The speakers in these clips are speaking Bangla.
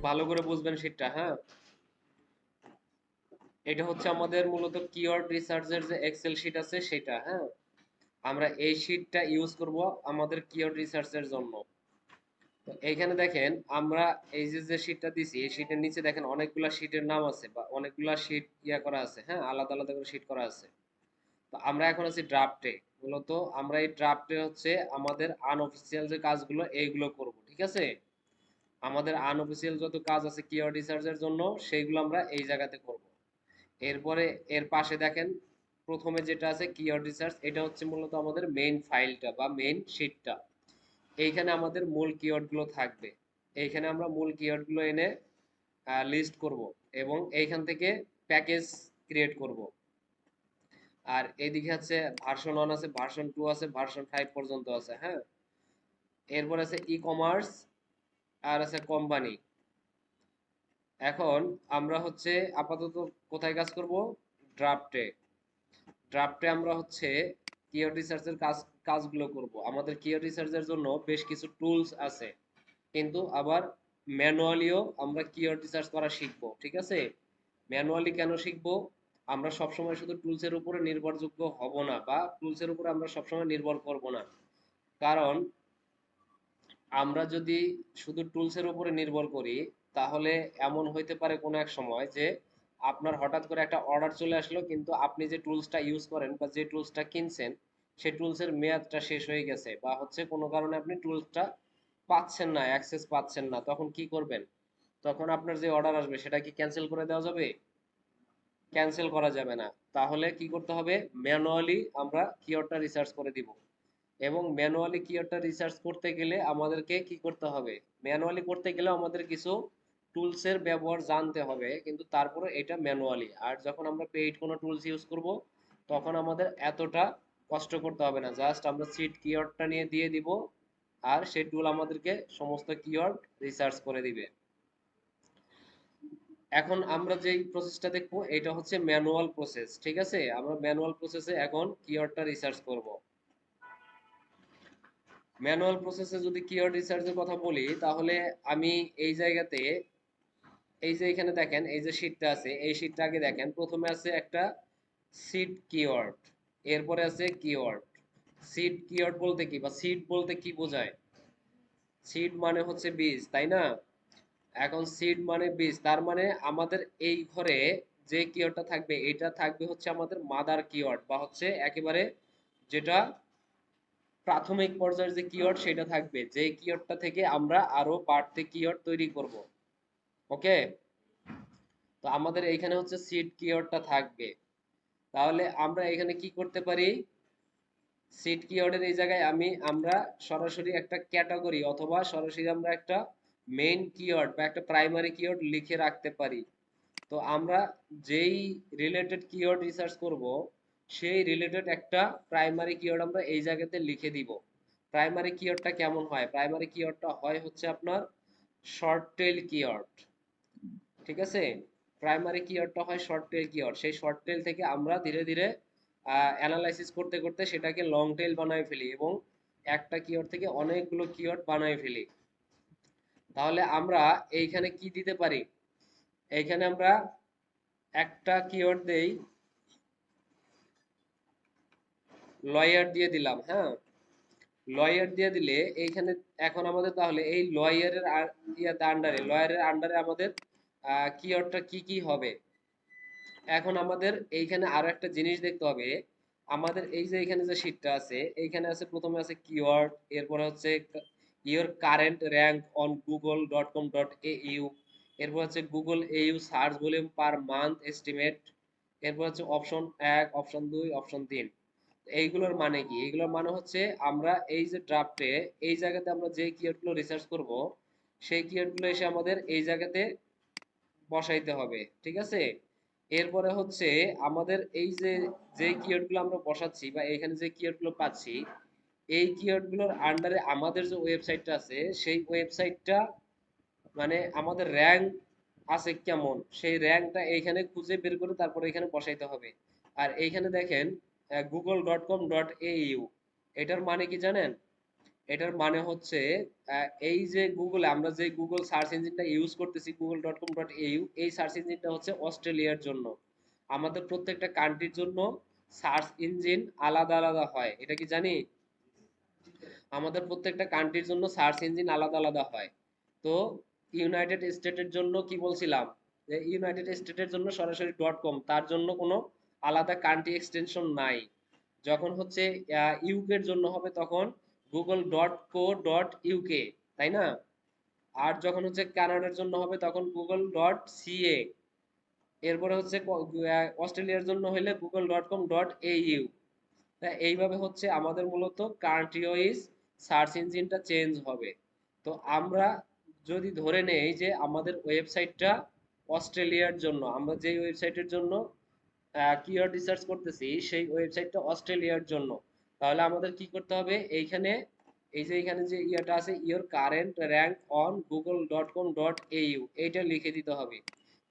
ভালো করে বুঝবেন শীটটা। হ্যাঁ, এটা হচ্ছে আমাদের মূলত কিওয়ার্ড রিসার্চের যে এক্সেল শিট আছে সেটা। হ্যাঁ, আমরা এই শিটটা ইউজ করব আমাদের কিওয়ার্ড রিসার্চের জন্য। তো এইখানে দেখেন আমরা এই যে যে শিটটা দিছি এই শিটের নিচে দেখেন অনেকগুলা শিটের নাম আছে বা অনেকগুলা শিট করা আছে। হ্যাঁ, আলাদা আলাদা করে শিট করা আছে। তো আমরা এখন আছি ড্রাফটে। মূলত আমরা এই ড্রাফটে হচ্ছে আমাদের আনঅফিসিয়াল যে কাজগুলো এইগুলো করব, ঠিক আছে। আমাদের আনঅফিসিয়াল যত কাজ আছে কিওয়ার্ড রিসার্চের জন্য সেইগুলো আমরা এই জায়গাতে করব। এরপরে এর পাশে দেখেন প্রথমে যেটা আছে কিওয়ার্ড রিসার্চ, এটা হচ্ছে মূলত আমাদের মেইন ফাইলটা বা মেইন শিটটা। এইখানে আমাদের মূল কিওয়ার্ডগুলো থাকবে। এইখানে আমরা মূল কিওয়ার্ডগুলো এনে লিস্ট করব এবং এইখান থেকে প্যাকেজ ক্রিয়েট করব। আর এইদিকে আছে ভার্সন 1 আছে, ভার্সন 2 আছে, ভার্সন 5 পর্যন্ত আছে। হ্যাঁ, এরপর আছে ই কমার্স আর আছে কোম্পানি। এখন আমরা হচ্ছে আপাতত কোথায় কাজ করব? ড্রাফটে। ড্রাফটে আমরা হচ্ছে কিওয়ার্ড রিসার্চের কাজগুলো করব। আমাদের কিওয়ার্ড রিসার্চের জন্য বেশ কিছু টুলস আছে, কিন্তু আবার ম্যানুয়ালিও আমরা কিওয়ার্ড রিসার্চ করা শিখব, ঠিক আছে। ম্যানুয়ালি কেন শিখব? আমরা সবসময় শুধু টুলসের উপরে নির্ভরযোগ্য হব না বা টুলসের উপরে আমরা সবসময় নির্ভর করব না। কারণ আমরা যদি শুধু টুলসের উপরে নির্ভর করি তাহলে এমন হইতে পারে কোনো এক সময় যে আপনার হঠাৎ করে একটা অর্ডার চলে আসলো, কিন্তু আপনি যে টুলসটা ইউজ করেন বা যে টুলসটা কিনছেন সেই টুলসের মেয়াদটা শেষ হয়ে গেছে বা হচ্ছে কোনো কারণে আপনি টুলসটা পাচ্ছেন না, অ্যাক্সেস পাচ্ছেন না, তখন কি করবেন? তখন আপনার যে অর্ডার আসবে সেটা কি ক্যান্সেল করে দেওয়া যাবে? ক্যান্সেল করা যাবে না। তাহলে কি করতে হবে? ম্যানুয়ালি আমরা কিওয়ার্ডটা রিসার্চ করে দিব। এবং ম্যানুয়ালি কিওয়ার্ডটা রিসার্চ করতে গেলে আমাদেরকে কি করতে হবে? ম্যানুয়ালি করতে গেলে আমাদের কিছু টুলসের ব্যবহার জানতে হবে, কিন্তু তারপরে এটা ম্যানুয়ালি। আর যখন আমরা পেইড কোনো টুলস ইউজ করব তখন আমাদের এতটা কষ্ট করতে হবে না, জাস্ট আমরা সিট কিওয়ার্ডটা নিয়ে দিয়ে দিব আর সেই টুল আমাদেরকে সমস্ত কিওয়ার্ড রিসার্চ করে দিবে। এখন আমরা যেই প্রসেসটা দেখবো এটা হচ্ছে ম্যানুয়াল প্রসেস, ঠিক আছে। আমরা ম্যানুয়াল প্রসেসে এখন কিওয়ার্ডটা রিসার্চ করব। ম্যানুয়াল প্রসেসে যদি কিওয়ার্ড রিসার্চের কথা বলি তাহলে আমি এই জায়গাতে এই যে এখানে দেখেন এই যে শীটটা আছে এই শীটটা আগে দেখেন। প্রথমে আছে একটা সিড কিওয়ার্ড, এরপরে আছে কিওয়ার্ড। সিড কিওয়ার্ড বলতে কি বা সিড বলতে কি বোঝায়? সিড মানে হচ্ছে বীজ, তাই না? এখন সিড মানে বীজ, তার মানে আমাদের এই ঘরে যে কিওয়ার্ডটা থাকবে এটা থাকবে হচ্ছে আমাদের মাদার কিওয়ার্ড বা হচ্ছে একেবারে যেটা প্রাথমিক পর্যায়ের যে কিওয়ার্ড সেটা থাকবে, যে কিওয়ার্ডটা থেকে আমরা আরো বাড়তি কিওয়ার্ড তৈরি করব। ওকে, তো আমাদের এইখানে হচ্ছে সিড কিওয়ার্ডটা থাকবে। তাহলে আমরা এখানে কি করতে পারি? সিড কিওয়ার্ডের এই জায়গায় আমরা সরাসরি একটা ক্যাটাগরি অথবা সরাসরি আমরা একটা মেইন কিওয়ার্ড বা একটা প্রাইমারি কিওয়ার্ড লিখে রাখতে পারি। তো আমরা যেই রিলেটেড কিওয়ার্ড রিসার্চ করব সেই রিলেটেড একটা প্রাইমারি কিওয়ার্ড আমরা এই জায়গাতে লিখে দিব। প্রাইমারি কিওয়ার্ডটা কেমন হয়? প্রাইমারি কিওয়ার্ডটা হয় হচ্ছে আপনার শর্ট টেল কিওয়ার্ড, ঠিক আছে। প্রাইমারি কিওয়ার্ডটা হয় শর্ট টেল কিওয়ার্ড। সেই শর্ট টেল থেকে আমরা ধীরে ধীরে অ্যানালাইসিস করতে করতে সেটাকে লং টেল বানায় ফেলি এবং একটা কিওয়ার্ড থেকে অনেকগুলো কিওয়ার্ড বানায় ফেলি। তাহলে আমরা এইখানে কি দিতে পারি? এইখানে আমরা একটা কিওয়ার্ড দেই, লয়ার দিয়ে দিলাম। হ্যাঁ, লয়ার দিয়ে দিলে এইখানে এখন আমাদের তাহলে এই লয়ারের লয়ারের আন্ডারে আমাদের কিওয়ার্ডটা কি কি হবে? এখন আমাদের এইখানে আরো একটা জিনিস দেখতে হবে। আমাদের এই যে এখানে যে শীটটা আছে এইখানে আছে প্রথমে আছে কিওয়ার্ড, এরপরে হচ্ছে your current rank on google.com.au, এরপর হচ্ছে Google au search volume per month estimate, এরপর হচ্ছে অপশন 1, অপশন 2, অপশন 3। এইগুলোর মানে কি? এইগুলোর মানে হচ্ছে আমরা এই যে ড্রাফটে এই জায়গাতে আমরা যে কিওয়ার্ডগুলো রিসার্চ করব সেই কিওয়ার্ডগুলো এসে আমাদের এই জায়গাতে বসাইতে হবে, ঠিক আছে। এরপরে হচ্ছে আমাদের এই যে যে কিওয়ার্ডগুলো আমরা বসাচ্ছি বা এখানে যে কিওয়ার্ডগুলো পাচ্ছি এই কিওয়ার্ডগুলোর আন্ডারে আমাদের যে ওয়েবসাইটটা আছে সেই ওয়েবসাইটটা মানে আমাদের র্যাঙ্ক আছে কেমন সেই র্যাঙ্কটা এইখানে খুঁজে বের করে তারপরে এখানে বসাইতে হবে। আর এইখানে দেখেন google.com.au, এটার মানে কি জানেন? এটার মানে হচ্ছে এই যে গুগলে আমরা যে গুগল সার্চ ইঞ্জিনটা ইউজ করতেছি google.com.au, এই সার্চ ইঞ্জিনটা হচ্ছে অস্ট্রেলিয়ার জন্য। আমাদের প্রত্যেকটা কান্ট্রির জন্য সার্চ ইঞ্জিন আলাদা আলাদা হয়, এটা কি জানি? আমাদের প্রত্যেকটা কান্ট্রির জন্য সার্চ ইঞ্জিন আলাদা আলাদা হয়। তো ইউনাইটেড স্টেটের জন্য কি বলছিলাম, যে ইউনাইটেড স্টেটের জন্য সরাসরি ডট কম, তার জন্য কোনো আলাদা কান্ট্রি এক্সটেনশন নাই। যখন হচ্ছে ইউকের জন্য হবে তখন google.co.uk, তাই না? আর যখন হচ্ছে কানাডার জন্য হবে তখন google.ca। এরপরে হচ্ছে অস্ট্রেলিয়ার জন্য হলে google.com.au। তা এইভাবে হচ্ছে আমাদের মূলত কান্ট্রি ওয়াইজ সার্চ ইঞ্জিনটা চেঞ্জ হবে। তো আমরা যদি ধরে নেই যে আমাদের ওয়েবসাইটটা অস্ট্রেলিয়ার জন্য, আমরা যেই ওয়েবসাইটের জন্য কিওয়ার্ড রিসার্চ করতেছি সেই ওয়েবসাইটটা অস্ট্রেলিয়ার জন্য, তাহলে আমাদের কি করতে হবে? এইখানে এই যে এখানে যে ইয়াটা আছে, your current rank on google.com.au, এইটা লিখে দিতে হবে।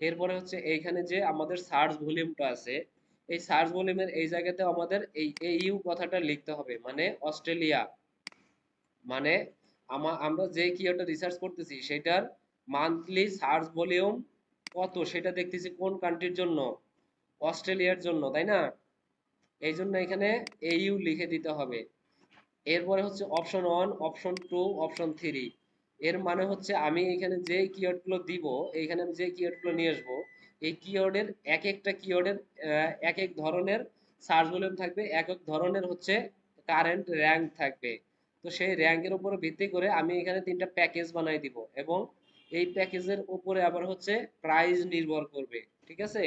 এরপরে হচ্ছে এইখানে যে আমাদের সার্চ ভলিউমটা আছে, এই সার্চ ভলিউমের এই জায়গাতে আমাদের এই এইউ কথাটা লিখতে হবে, মানে অস্ট্রেলিয়া। মানে আমরা যে কিওয়ার্ডটা রিসার্চ করতেছি সেটার মান্থলি সার্চ ভলিউম কত সেটা দেখতেছি কোন কান্ট্রির জন্য? অস্ট্রেলিয়ার জন্য, তাই না? এই জন্য এখানে এইউ লিখে দিতে হবে। এরপরে হচ্ছে অপশন 1, অপশন 2, অপশন 3। এর মানে হচ্ছে আমি এখানে যে কিওয়ার্ডগুলো দিব, এইখানে আমি যে কিওয়ার্ডগুলো নিয়ে আসবো, এই কিওয়ার্ডের এক একটা কিওয়ার্ডের এক এক ধরনের সার্চ ভলিউম থাকবে, এক এক ধরনের হচ্ছে কারেন্ট র্যাঙ্ক থাকবে। তো সেই র্যাঙ্কের উপরে ভিত্তি করে আমি এখানে 3টা প্যাকেজ বানাই দিব, এবং এই প্যাকেজের উপরে আবার হচ্ছে প্রাইস নির্ভর করবে, ঠিক আছে?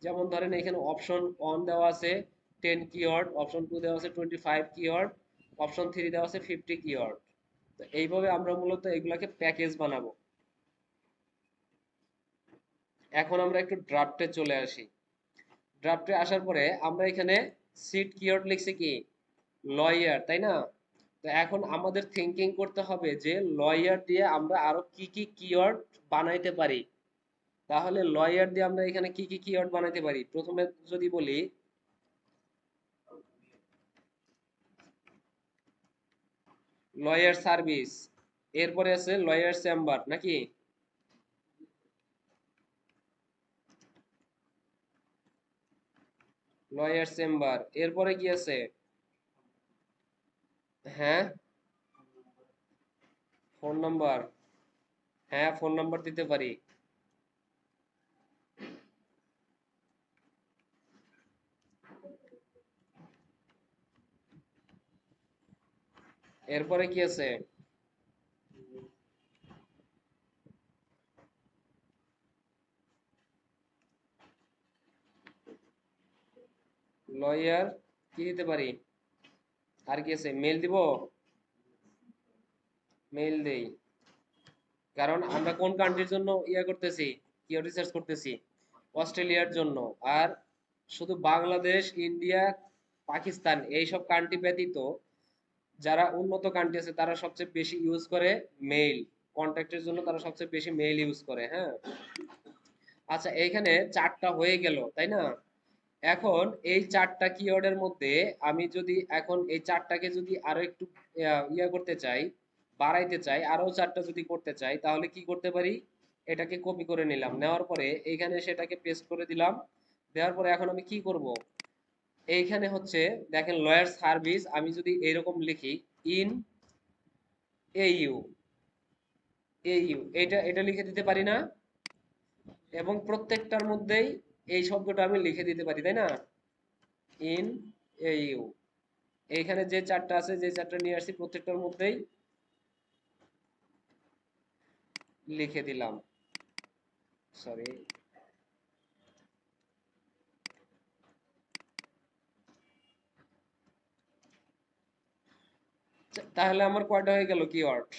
যেমন ধরেন এখানে অপশন 1 দেওয়া আছে 10 কিওয়ার্ড, অপশন 2 দেওয়া আছে 25 কিওয়ার্ড, অপশন 3 দেওয়া আছে 50 কিওয়ার্ড। তো এইভাবে আমরা মূলত এগুলাকে প্যাকেজ বানাবো। এখন আমরা একটু ড্রাফটে চলে আসি। ড্রাফটে আসার পরে আমরা এখানে সিট কিওয়ার্ড লিখছি কি? লয়ার, তাই না? তো এখন আমাদের থিঙ্কিং করতে হবে যে লয়ার দিয়ে আমরা আরো কি কি কিওয়ার্ড বানাইতে পারি। তাহলে লয়ার দিয়ে আমরা এখানে কি কি কিওয়ার্ড বানাইতে পারি? প্রথমে যদি বলি লয়ার সার্ভিস, এরপরে আছে লয়ার চেম্বার, নাকি? লয়ার চেম্বার, এরপরে কি আছে? হ্যাঁ, ফোন নাম্বার। হ্যাঁ, ফোন নাম্বার দিতে পারি। এরপরে কি আছে? লয়ার কি দিতে পারি? আর কি আছে? মেল দিব? মেল দেই, কারণ আমরা কোন কান্ট্রির জন্য ইয়া করতেছি, কিওয়ার্ড রিসার্চ করতেছি? অস্ট্রেলিয়ার জন্য। আর শুধু বাংলাদেশ, ইন্ডিয়া, পাকিস্তান এইসব কান্ট্রি ব্যতীত যারা উন্নত কান্ট্রি আছে তারা সবচেয়ে বেশি ইউজ করে মেইল। কন্ট্যাক্টের জন্য তারা সবচেয়ে বেশি মেইল ইউজ করে, হ্যাঁ। আচ্ছা, এইখানে 4টা হয়ে গেল, তাই না? এখন এই 4টা কিওয়ার্ডের মধ্যে আমি যদি এখন এই 4টাকে যদি আরো একটু ইয়া করতে চাই, বাড়াইতে চাই, আরো 4টা যদি করতে চাই, তাহলে কি করতে পারি? এটাকে কপি করে নিলাম, নেওয়ার পরে এইখানে সেটাকে পেস্ট করে দিলাম। দেওয়ার পরে এখন আমি কি করব? এইখানে হচ্ছে দেখেন লয়ার সার্ভিস, আমি যদি এরকম লিখি ইন এইউ, এইউ এটা এটা লিখে দিতে পারি না? এবং প্রত্যেকটার মধ্যেই এই শব্দটা আমি লিখে দিতে পারি, তাই না? ইন এইউ, এইখানে যে 4টা আছে, যে 4টা নিয়ে আসছি প্রত্যেকটার মধ্যেই লিখে দিলাম। সরি, তাহলে আমার কয়টা হয়ে গেল কিওয়ার্ড?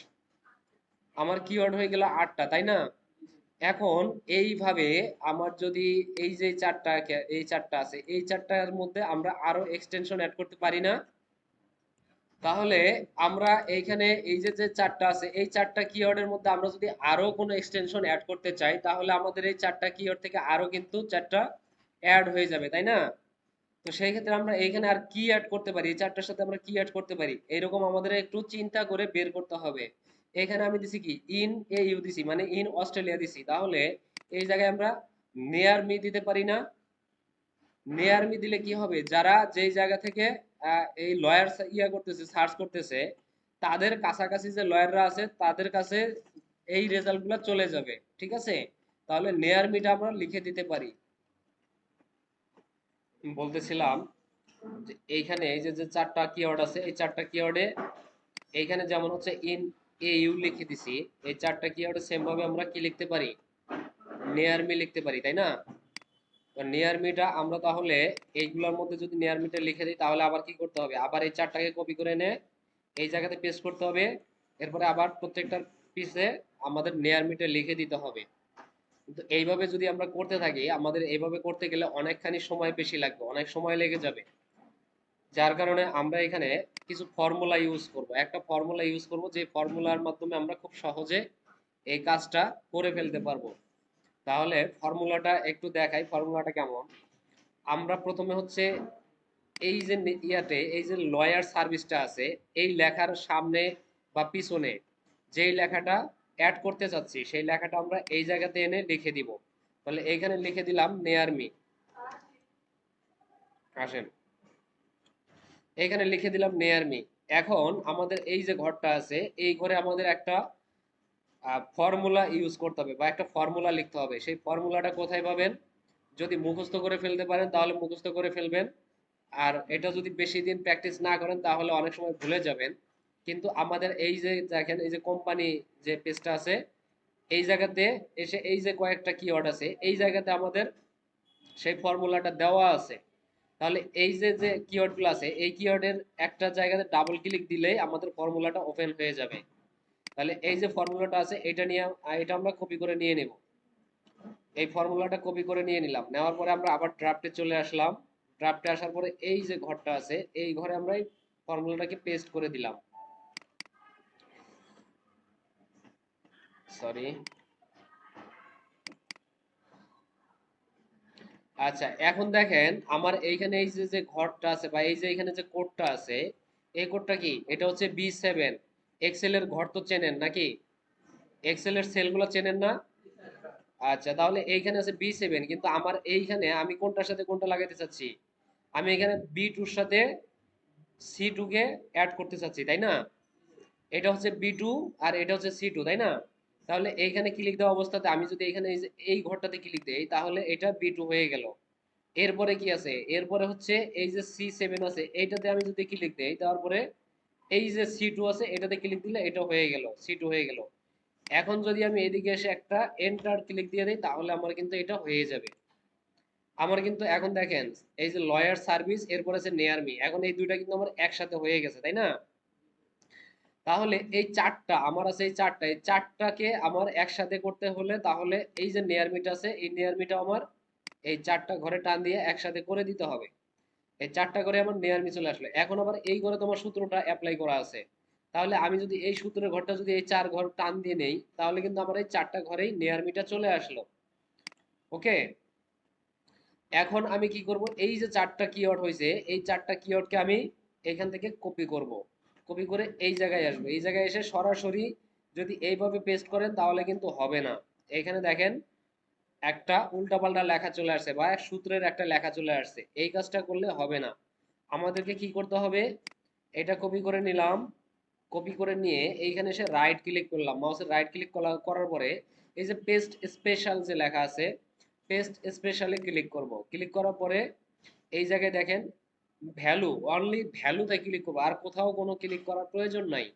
আমার কিওয়ার্ড হয়ে গেল 8টা, তাই না? এখন এইভাবে আমার যদি এই যে 4টা, এই 4টা আছে, এই 4টার মধ্যে আমরা আরো এক্সটেনশন অ্যাড করতে পারি না? তাহলে আমরা এইখানে এই যে যে 4টা আছে, এই 4টা কিওয়ার্ডের মধ্যে আমরা যদি আরো কোনো এক্সটেনশন অ্যাড করতে চাই, তাহলে আমাদের এই 4টা কিওয়ার্ড থেকে আরো কিন্তু 4টা অ্যাড হয়ে যাবে, তাই না? তো সেই ক্ষেত্রে আমরা এইখানে আর কি অ্যাড করতে পারি, এই চারটার সাথে আমরা কি অ্যাড করতে পারি, এরকম আমাদের একটু চিন্তা করে বের করতে হবে। এখানে আমি দিছি কি ইন এ ইউ দিছি, মানে ইন অস্ট্রেলিয়া দিছি, তাহলে এই জায়গায় আমরা নেয়ার মি দিতে পারি না? নেয়ার মি দিলে কি হবে, যারা যেই জায়গা থেকে এই লয়ার ইয়া করতেছে, সার্চ করতেছে, তাদের কাছাকাছি যে লয়াররা আছে তাদের কাছে এই রেজাল্ট গুলা চলে যাবে, ঠিক আছে? তাহলে নেয়ার মিটা আমরা লিখে দিতে পারি। বলতেছিলাম যে এইখানে এই যে যে চারটা কিওয়ার্ড আছে, এই চারটা কিওয়ার্ডে এইখানে যেমন হচ্ছে ইন এ ইউ লিখে দিছি, এই চারটা কিওয়ার্ডে সেম ভাবে আমরা কি লিখতে পারি, নিয়ার মি লিখতে পারি, তাই না? নিয়ার মিটা আমরা তাহলে এইগুলোর মধ্যে যদি নিয়ার মিটা লিখে দিই, তাহলে আবার কি করতে হবে, আবার এই চারটাকে কপি করে এনে এই জায়গাতে পেস্ট করতে হবে, এরপরে আবার প্রত্যেকটার পিছে আমাদের নিয়ার মিটা লিখে দিতে হবে। কিন্তু এইভাবে যদি আমরা করতে থাকি, আমাদের এইভাবে করতে গেলে অনেকখানি সময় বেশি লাগবে, অনেক সময় লেগে যাবে। যার কারণে আমরা এখানে কিছু ফর্মুলা ইউজ করব, একটা ফর্মুলা ইউজ করব, যে ফর্মুলার মাধ্যমে আমরা খুব সহজে এই কাজটা করে ফেলতে পারবো। তাহলে ফর্মুলাটা একটু দেখাই, ফর্মুলাটা কেমন। আমরা প্রথমে হচ্ছে এই যে ইয়াতে এই যে লয়ার সার্ভিসটা আছে, এই লেখার সামনে বা পিছনে যেই লেখাটা অ্যাড করতে চাচ্ছি, সেই লেখাটা আমরা এই জায়গাতে এনে লিখে দিব। তাহলে এইখানে লিখে দিলাম নেয়ার মি, আসেন এখানে লিখে দিলাম নেয়ার মি। এখন আমাদের এই যে ঘরটা আছে, এই ঘরে আমাদের একটা ফর্মুলা ইউজ করতে হবে বা একটা ফর্মুলা লিখতে হবে। সেই ফর্মুলাটা কোথায় পাবেন? যদি মুখস্থ করে ফেলতে পারেন তাহলে মুখস্থ করে ফেলবেন, আর এটা যদি বেশি দিন প্র্যাকটিস না করেন তাহলে অনেক সময় ভুলে যাবেন। কিন্তু আমাদের এই যে দেখেন, এই যে কোম্পানি যে পেজটা আছে, এই জায়গাতে এসে এই যে কয়েকটা কিওয়ার্ড আছে, এই জায়গাতে আমাদের সেই ফর্মুলাটা দেওয়া আছে। তাহলে এই যে যে কিওয়ার্ডগুলো আছে, এই কিওয়ার্ডের একটা জায়গাতে ডাবল ক্লিক দিলেই আমাদের ফর্মুলাটা ওপেন হয়ে যাবে। তাহলে এই যে ফর্মুলাটা আছে এটা নিয়ে, এটা আমরা কপি করে নিয়ে নেব। এই ফর্মুলাটা কপি করে নিয়ে নিলাম, নেওয়ার পরে আমরা আবার ড্রাফটে চলে আসলাম। ড্রাফটে আসার পরে এই যে ঘরটা আছে, এই ঘরে আমরা এই ফর্মুলাটাকে পেস্ট করে দিলাম। সরি। আচ্ছা, এখন দেখেন আমার এইখানে এই যে যে ঘরটা আছে বা এই যে এখানে যে কোডটা আছে, এই কোডটা কি, এটা হচ্ছে B7। এক্সেল এর ঘর তো চেনেন নাকি? এক্সেল এর সেলগুলো চেনেন না? আচ্ছা, তাহলে এইখানে আছে B7, কিন্তু আমার এইখানে আমি কোনটার সাথে কোনটা লাগাইতে চাচ্ছি, আমি এখানে B2 এর সাথে C2 কে অ্যাড করতে চাচ্ছি, তাই না? এটা হচ্ছে B2 আর এটা হচ্ছে C2, তাই না? তাহলে এইখানে ক্লিক দেওয়া অবস্থাতে আমি যদি এখানে এই যে এই ঘরটাতে ক্লিক দেই, তাহলে এটা B2 হয়ে গেল। এরপরে কি আছে, এরপরে হচ্ছে এই যে C7 আছে, এইটাতে আমি যদি ক্লিক দেই, তারপরে এই যে C2 আছে এটাতে ক্লিক দিলে এটা হয়ে গেল, C2 হয়ে গেল। এখন যদি আমি এদিকে এসে একটা এন্টার ক্লিক দিয়ে দিই, তাহলে আমার কিন্তু এটা হয়ে যাবে। আমার কিন্তু এখন দেখেন, এই যে লয়ার সার্ভিস, এরপর আছে নেয়ার মি, এখন এই দুইটা কিন্তু আমার একসাথে হয়ে গেছে, তাই না? তাহলে এই চারটা আমার আছে, এই চারটা, এই চারটাকে আমার একসাথে করতে হলে তাহলে এই যে নেয়ার মিটা আছে, এই নেয়ার মিটা আমার এই চারটা ঘরে টান দিয়ে একসাথে করে দিতে হবে। এই চারটা ঘরে আমার নেয়ার মি চলে আসলো। এখন আবার এই ঘরে তোমার সূত্রটা অ্যাপ্লাই করা আছে। তাহলে আমি যদি এই সূত্রের ঘরটা যদি এই চার ঘর টান দিয়ে নেই, তাহলে কিন্তু আমার এই চারটা ঘরেই নেয়ার মিটা চলে আসলো। ওকে, এখন আমি কি করব, এই যে চারটা কিওয়ার্ড হয়েছে, এই চারটা কিওয়ার্ডকে আমি এখান থেকে কপি করব। কপি করে এই জায়গায় আসবো, এই জায়গায় এসে সরাসরি যদি এইভাবে পেস্ট করেন তাহলে কিন্তু হবে না। এখানে দেখেন একটা উল্টাপাল্টা লেখা চলে আসছে বা এক সূত্রের একটা লেখা চলে আসছে, এই কাজটা করলে হবে না। আমাদেরকে কি করতে হবে, এটা কপি করে নিলাম, কপি করে নিয়ে এইখানে এসে রাইট ক্লিক করলাম, মাউসের রাইট ক্লিক করার পরে এই যে পেস্ট স্পেশাল যে লেখা আছে, পেস্ট স্পেশালে ক্লিক করব। ক্লিক করার পরে এই জায়গায় দেখেন ভ্যালু, অনলি ভ্যালুতে ক্লিক করব, আর কোথাও কোনো ক্লিক করার প্রয়োজন নাই।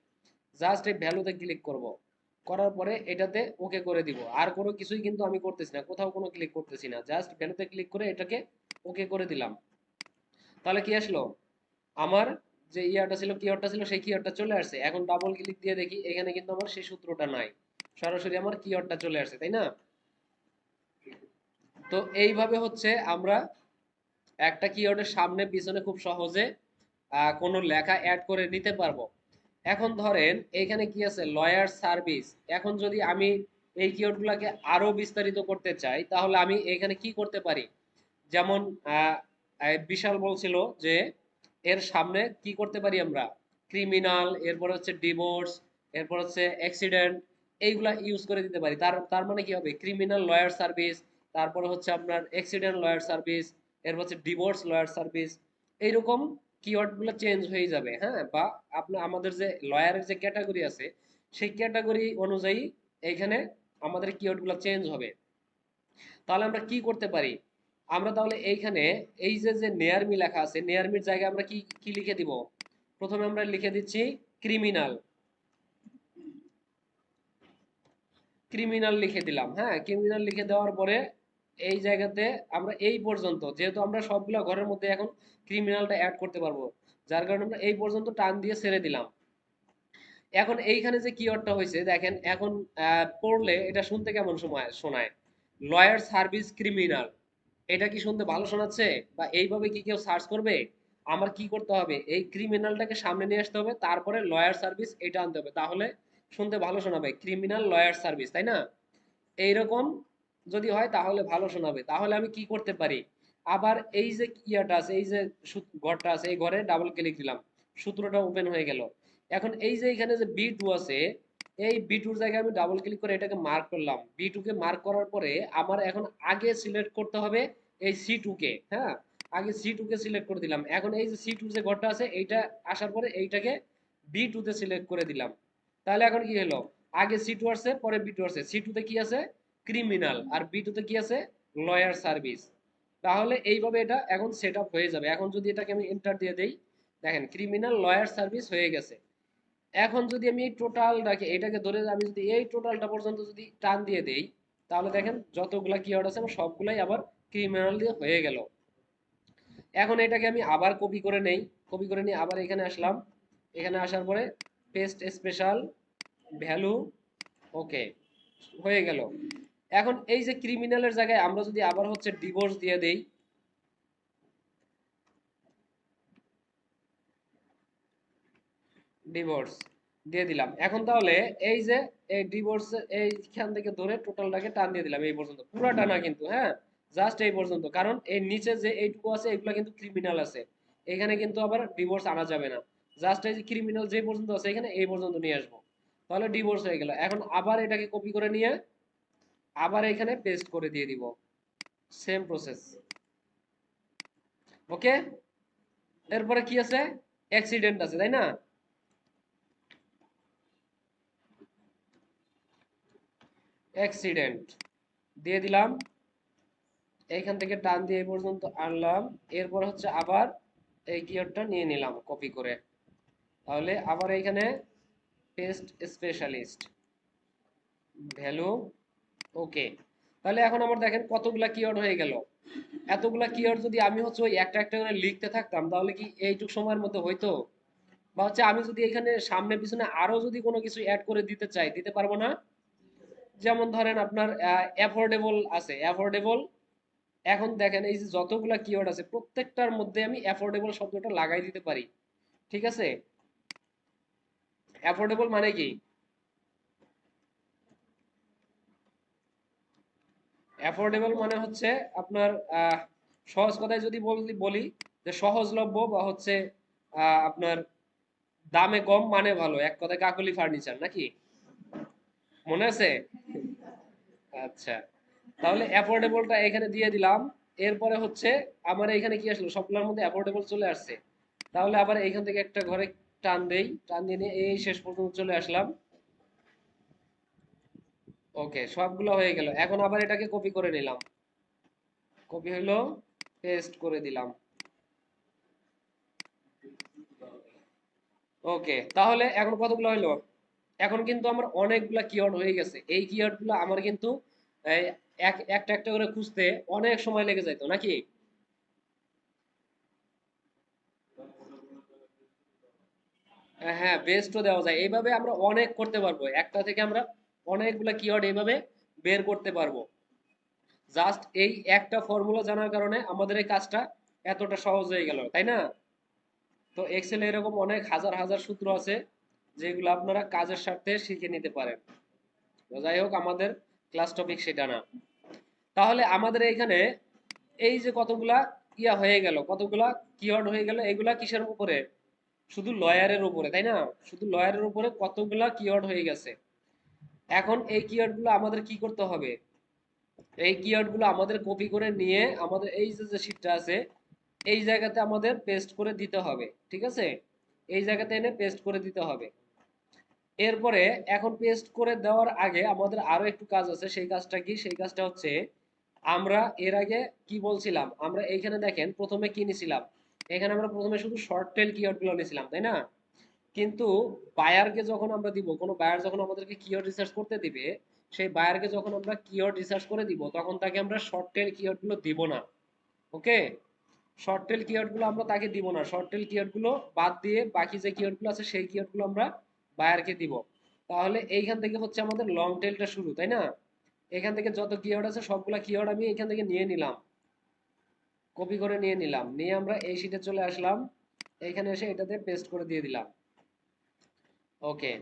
জাস্ট এই ভ্যালুতে ক্লিক করব, করার পরে এটাতে ওকে করে দিব। আর কোনো কিছুই কিন্তু আমি করতেছি না, কোথাও কোনো ক্লিক করতেছি না, জাস্ট ভ্যালুতে ক্লিক করে এটাকে ওকে করে দিলাম। তাহলে কি আসলো, আমার যে ইয়ারটা ছিল, কিওয়ার্ডটা ছিল, সেই কিওয়ার্ডটা চলে আসছে। এখন ডাবল ক্লিক দিয়ে দেখি, এখানে কিন্তু আমার সেই সূত্রটা নাই, সরাসরি আমার কিওয়ার্ডটা চলে আসছে, তাই না? তো এইভাবে হচ্ছে আমরা একটা কিওয়ার্ডের সামনে পিছনে খুব সহজে কোনো লেখা অ্যাড করে নিতে পারবো। এখন ধরেন এখানে কি আছে, লয়ার সার্ভিস। এখন যদি আমি এই কিওয়ার্ডগুলোকে আরো বিস্তারিত করতে চাই, তাহলে আমি এখানে কি করতে পারি, যেমন বিশাল বলছিল যে এর সামনে কি করতে পারি আমরা, ক্রিমিনাল, এরপর হচ্ছে ডিভোর্স, এরপর হচ্ছে অ্যাক্সিডেন্ট, এইগুলা ইউজ করে দিতে পারি। তার তার মানে কি হবে, ক্রিমিনাল লয়ার সার্ভিস, তারপরে হচ্ছে আপনার অ্যাক্সিডেন্ট লয়ার সার্ভিস, এরপর হচ্ছে ডিভোর্স লয়ার সার্ভিস, এইরকম কিওয়ার্ড গুলো চেঞ্জ হয়ে যাবে। হ্যাঁ, বা আপনার আমাদের যে লয়ারের যে ক্যাটাগরি আছে সেই ক্যাটাগরি অনুযায়ী এইখানে আমাদের কিওয়ার্ড গুলো চেঞ্জ হবে। তাহলে আমরা কি করতে পারি, আমরা তাহলে এইখানে এই যে যে নেয়ারমি লেখা আছে, নেয়ারমির জায়গায় আমরা কি কি লিখে দিব, প্রথমে আমরা লিখে দিচ্ছি ক্রিমিনাল, ক্রিমিনাল লিখে দিলাম। হ্যাঁ, ক্রিমিনাল লিখে দেওয়ার পরে এই জায়গাতে আমরা এই পর্যন্ত, যেহেতু আমরা সবগুলো ঘরের মধ্যে এখন ক্রিমিনালটা অ্যাড করতে পারবো, যার কারণে আমরা এই পর্যন্ত টান দিয়ে ছেড়ে দিলাম। এখন এইখানে যে কিওয়ার্ডটা হয়েছে দেখেন, এখন পড়লে এটা শুনতে কেমন শোনায়, লয়ার সার্ভিস ক্রিমিনাল, এটা কি শুনতে ভালো শোনাচ্ছে? বা এইভাবে কি কেউ সার্চ করবে? আমার কি করতে হবে, এই ক্রিমিনালটাকে সামনে নিয়ে আসতে হবে, তারপরে লয়ার সার্ভিস এটা আনতে হবে, তাহলে শুনতে ভালো শোনাবে, ক্রিমিনাল লয়ার সার্ভিস, তাই না? এইরকম যদি হয় তাহলে ভালো শোনাবে। তাহলে আমি কি করতে পারি, আবার এই যে ইয়াটা আছে, এই যে ঘরটা আছে, এই ঘরে ডাবল ক্লিক দিলাম, সূত্রটা ওপেন হয়ে গেল। এখন এই যে এখানে যে বি টু আছে, এই বি টুর জায়গায় আমি ডাবল ক্লিক করে এটাকে মার্ক করলাম, বি টু কে মার্ক করার পরে আমার এখন আগে সিলেক্ট করতে হবে এই সি টু কে। হ্যাঁ, আগে সি টু কে সিলেক্ট করে দিলাম। এখন এই যে সি টু যে ঘরটা আছে এইটা আসার পরে এইটাকে বি টু তে সিলেক্ট করে দিলাম। তাহলে এখন কি হলো, আগে সি টু আসছে, পরে বি টু আসছে, সি টু তে কি আছে, ক্রিমিনাল, আর বি টু তে কি আছে, লয়ার সার্ভিস। তাহলে এইভাবে এটা এখন সেট আপ হয়ে যাবে। এখন যদি এটাকে আমি এন্টার দিয়ে দেই, দেখেন ক্রিমিনাল লয়ার সার্ভিস হয়ে গেছে। এখন যদি আমি এই টোটাল রাখি, এটাকে ধরে আমি যদি এই টোটালটা পর্যন্ত যদি টান দিয়ে দেই, তাহলে দেখেন যতগুলা কিওয়ার্ড আছে আমার সবগুলাই আবার ক্রিমিনাল দিয়ে হয়ে গেল। এখন এটাকে আমি আবার কপি করে নেই, কপি করে নিয়ে আবার এখানে আসলাম, এখানে আসার পরে পেস্ট স্পেশাল ভ্যালু, ওকে, হয়ে গেল। এখন এই যে ক্রিমিনালের জায়গায় আমরা যদি আবার হচ্ছে ডিভোর্স দিয়ে দেই, ডিভোর্স দিয়ে দিলাম। এখন তাহলে এই যে এই ডিভোর্স এইখান থেকে ধরে টোটালটাকে টান দিয়ে দিলাম এই পর্যন্ত, পুরাটা না কিন্তু, হ্যাঁ, জাস্ট এই পর্যন্ত, কারণ এর নিচে যে এইটুকু আছে এগুলা কিন্তু ক্রিমিনাল আছে, এখানে কিন্তু আবার ডিভোর্স আনা যাবে না। জাস্ট এই যে ক্রিমিনাল যে পর্যন্ত আছে এখানে এই পর্যন্ত নিয়ে আসবো, তাহলে ডিভোর্স হয়ে গেল। এখন আবার এটাকে কপি করে নিয়ে আবার এখানে পেস্ট করে দিয়ে দিব, সেম প্রসেস। ওকে, এরপরে কি আছে, অ্যাক্সিডেন্ট আছে, তাই না? অ্যাক্সিডেন্ট দিয়ে দিলাম, এইখান থেকে টান দিয়ে এই পর্যন্ত আনলাম, এরপর হচ্ছে আবার এই কিওয়ার্ডটা নিয়ে নিলাম কপি করে, তাহলে আবার এইখানে পেস্ট স্পেশালিস্ট ভ্যালু, ওকে। তাহলে এখন আমার দেখেন কতগুলা কিওয়ার্ড হয়ে গেল। এতগুলা কিওয়ার্ড যদি আমি হচ্ছে ওই একটা একটা করে লিখতে থাকতাম তাহলে কি এইটুক সময়ের মধ্যে হইতো? বা হচ্ছে আমি যদি এখানে সামনে পিছনে আরো যদি কোনো কিছু অ্যাড করে দিতে চাই, দিতে পারবো না? যেমন ধরেন আপনার অ্যাফোর্ডেবল আছে, অ্যাফোর্ডেবল, এখন দেখেন এই যে যতগুলা কিওয়ার্ড আছে প্রত্যেকটার মধ্যে আমি অ্যাফোর্ডেবল শব্দটা লাগাই দিতে পারি। ঠিক আছে, অ্যাফোর্ডেবল মানে কি, অ্যাফোর্ডেবল মানে হচ্ছে আপনার সহজ কথায় যদি বলি যে সহজলভ্য, বা হচ্ছে আপনার দামে কম মানে ভালো, এক কথায় কাকলি ফার্নিচার নাকি, মনে আছে? আচ্ছা, তাহলে অ্যাফোর্ডেবলটা এখানে দিয়ে দিলাম। এরপরে হচ্ছে আমার এখানে কি আসলো, সবগুলোর মধ্যে অ্যাফোর্ডেবল চলে আসছে। তাহলে আবার এইখান থেকে একটা ঘরে টান দেই, টান দিয়ে নিয়ে এই শেষ পর্যন্ত চলে আসলাম। ওকে, সবগুলো হয়ে গেল। এখন আবার এটাকে কপি করে নিলাম, কপি হইলো, পেস্ট করে দিলাম। ওকে, তাহলে এখন কতগুলো হইলো, এখন কিন্তু আমার অনেকগুলা কিওয়ার্ড হয়ে গেছে। এই কিওয়ার্ড গুলো আমার কিন্তু এই একটা একটা করে খুঁজতে অনেক সময় লেগে যাইতো নাকি? হ্যাঁ, বেস্টও দেওয়া যায়, এইভাবে আমরা অনেক করতে পারবো, একটা থেকে আমরা অনেকগুলা কিওয়ার্ড এইভাবে বের করতে পারবো। জাস্ট এই একটা ফর্মুলা জানার কারণে আমাদের এই কাজটা এতটা সহজ হয়ে গেল, তাই না? তো এক্সেলে এরকম অনেক হাজার হাজার সূত্র আছে যেগুলো আপনারা কাজের স্বার্থে শিখে নিতে পারেন। তো যাই হোক, আমাদের ক্লাস টপিক সেটা না। তাহলে আমাদের এখানে এই যে কতগুলা ইয়া হয়ে গেল, কতগুলা কিওয়ার্ড হয়ে গেল। এগুলা কিসের উপরে? শুধু লয়ারের উপরে, তাই না? শুধু লয়ারের উপরে কতগুলা কিওয়ার্ড হয়ে গেছে। এখন এই কিওয়ার্ড গুলো আমাদের কি করতে হবে? এই কিওয়ার্ড গুলো আমাদের কপি করে নিয়ে আমাদের এই যে শীটটা আছে এই জায়গাতে আমাদের পেস্ট করে দিতে হবে, ঠিক আছে? এই জায়গাতে এনে পেস্ট করে দিতে হবে। এরপরে এখন পেস্ট করে দেওয়ার আগে আমাদের আরো একটু কাজ আছে। সেই কাজটা কি? সেই কাজটা হচ্ছে আমরা এর আগে কি বলছিলাম, আমরা এইখানে দেখেন প্রথমে কি নিছিলাম, এখানে আমরা প্রথমে শুধু শর্ট টেল কিওয়ার্ড গুলো নিছিলাম, তাই না? কিন্তু বায়ারকে যখন আমরা দিব, কোনো বায়ার যখন আমাদেরকে কিওয়ার্ড রিসার্চ করতে দিবে, সেই বায়ারকে যখন আমরা কিওয়ার্ড রিসার্চ করে দিব তখন তাকে আমরা শর্ট টেল কিওয়ার্ড গুলো দিব না। ওকে, শর্ট টেল কিওয়ার্ড গুলো আমরা তাকে দিব না। শর্ট টেল কিওয়ার্ড গুলো বাদ দিয়ে বাকি যে কিওয়ার্ড গুলো আছে সেই কিওয়ার্ড গুলো আমরা বায়ারকে দিব। তাহলে এইখান থেকে হচ্ছে আমাদের লং টেলটা শুরু, তাই না? এখান থেকে যত কিওয়ার্ড আছে সবগুলা কিওয়ার্ড আমি এখান থেকে নিয়ে নিলাম, কপি করে নিয়ে নিলাম, নিয়ে আমরা এই শিটে চলে আসলাম, এইখানে এসে এটাতে পেস্ট করে দিয়ে দিলাম। ওকে,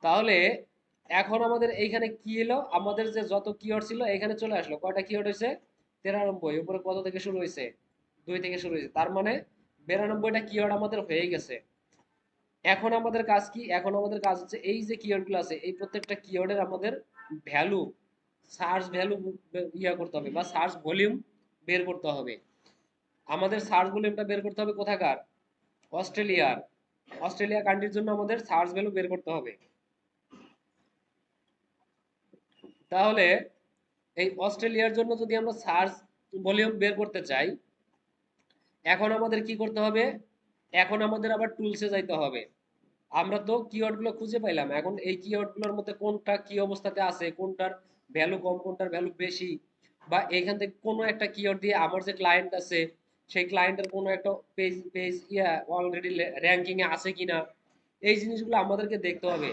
তাহলে এখন আমাদের এইখানে কি এলো, আমাদের যে যত কিওয়ার্ড ছিল এখানে চলে আসলো। কয়টা কিওয়ার্ড হয়েছে? 93। উপরে কত থেকে শুরু হয়েছে? 2 থেকে শুরু হয়েছে, তার মানে 92টা কিওয়ার্ড আমাদের হয়ে গেছে। এখন আমাদের কাজ কি? এখন আমাদের কাজ হচ্ছে এই যে কিওয়ার্ড গুলো আছে এই প্রত্যেকটা কিওয়ার্ডের আমাদের ভ্যালু, সার্চ ভ্যালু ইয়া করতে হবে বা সার্চ ভলিউম বের করতে হবে। আমাদের সার্চ ভলিউমটা বের করতে হবে কোথাকার? অস্ট্রেলিয়ার। অস্ট্রেলিয়া কান্ট্রির জন্য আমাদের সার্চ ভ্যালু বের করতে হবে। তাহলে এই অস্ট্রেলিয়ার জন্য যদি আমরা সার্চ ভলিউম বের করতে চাই, এখন আমাদের কি করতে হবে? এখন আমাদের আবার টুলসে যাইতে হবে। আমরা তো কিওয়ার্ড গুলো খুঁজে পাইলাম, এখন এই কিওয়ার্ড গুলোর মধ্যে কোনটা কি অবস্থাতে আছে, কোনটার ভ্যালু কম কোনটার ভ্যালু বেশি, বা এখান থেকে কোনো একটা কিওয়ার্ড দিয়ে আমার যে ক্লায়েন্ট আছে সেই ক্লায়েন্টের কোনো একটা পেজ পেজ ইয়া অলরেডি র্যাঙ্কিং এ আছে কিনা, এই জিনিসগুলো আমাদেরকে দেখতে হবে।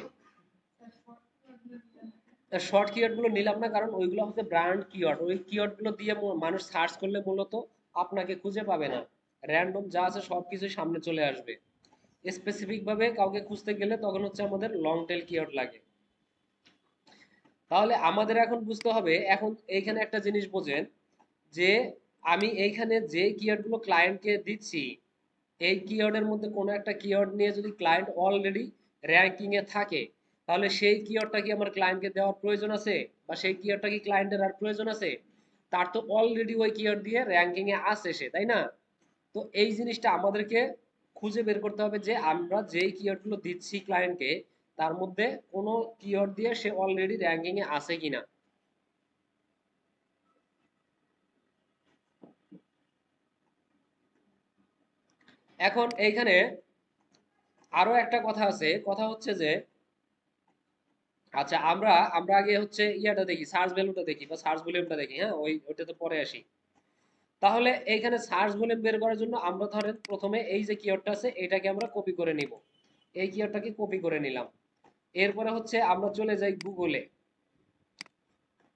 শর্ট কিওয়ার্ড গুলো নিলাম না কারণ ওইগুলো হচ্ছে ব্র্যান্ড কিওয়ার্ড, ওই কিওয়ার্ড গুলো দিয়ে মানুষ সার্চ করলে মূলত আপনাকে খুঁজে পাবে না, র্যান্ডম যা আছে সবকিছু সামনে চলে আসবে। স্পেসিফিক ভাবে কাউকে খুঁজতে গেলে তখন হচ্ছে আমাদের লং টেল কিওয়ার্ড লাগে। তাহলে আমাদের এখন বুঝতে হবে, এখন এইখানে একটা জিনিস বোঝেন যে আমি এইখানে যে কিওয়ার্ড গুলো ক্লায়েন্টকে দিচ্ছি এই কিওয়ার্ডের মধ্যে কোনো একটা কিওয়ার্ড নিয়ে যদি ক্লায়েন্ট অলরেডি র্যাঙ্কিং এ থাকে, তাহলে সেই কিওয়ার্ডটা কি আমার ক্লায়েন্টকে দেওয়ার প্রয়োজন আছে? বা সেই কিওয়ার্ডটা কি ক্লায়েন্টের আর প্রয়োজন আছে? তার তো অলরেডি ওই কিওয়ার্ড দিয়ে র্যাঙ্কিং এ আছে সে, তাই না? তো এই জিনিসটা আমাদেরকে খুঁজে বের করতে হবে যে আমরা যেই কিওয়ার্ড গুলো দিচ্ছি ক্লায়েন্টকে তার মধ্যে কোনো কিওয়ার্ড দিয়ে সে অলরেডি র্যাঙ্কিং এ আছে কিনা। এখন এইখানে আরো একটা কথা আছে, কথা হচ্ছে যে আচ্ছা আমরা আমরা আগে হচ্ছে ইয়াটা দেখি, সার্চ ভ্যালুটা দেখি বা সার্চ ভলিউমটা দেখি। হ্যাঁ, ওইটা তো পরে আসি। তাহলে এইখানে সার্চ ভলিউম বের করার জন্য আমরা ধরেন প্রথমে এই যে কিওয়ার্ডটা আছে এটাকে আমরা কপি করে নিব, এই কিওয়ার্ডটাকে কপি করে নিলাম। এরপরে হচ্ছে আমরা চলে যাই গুগলে,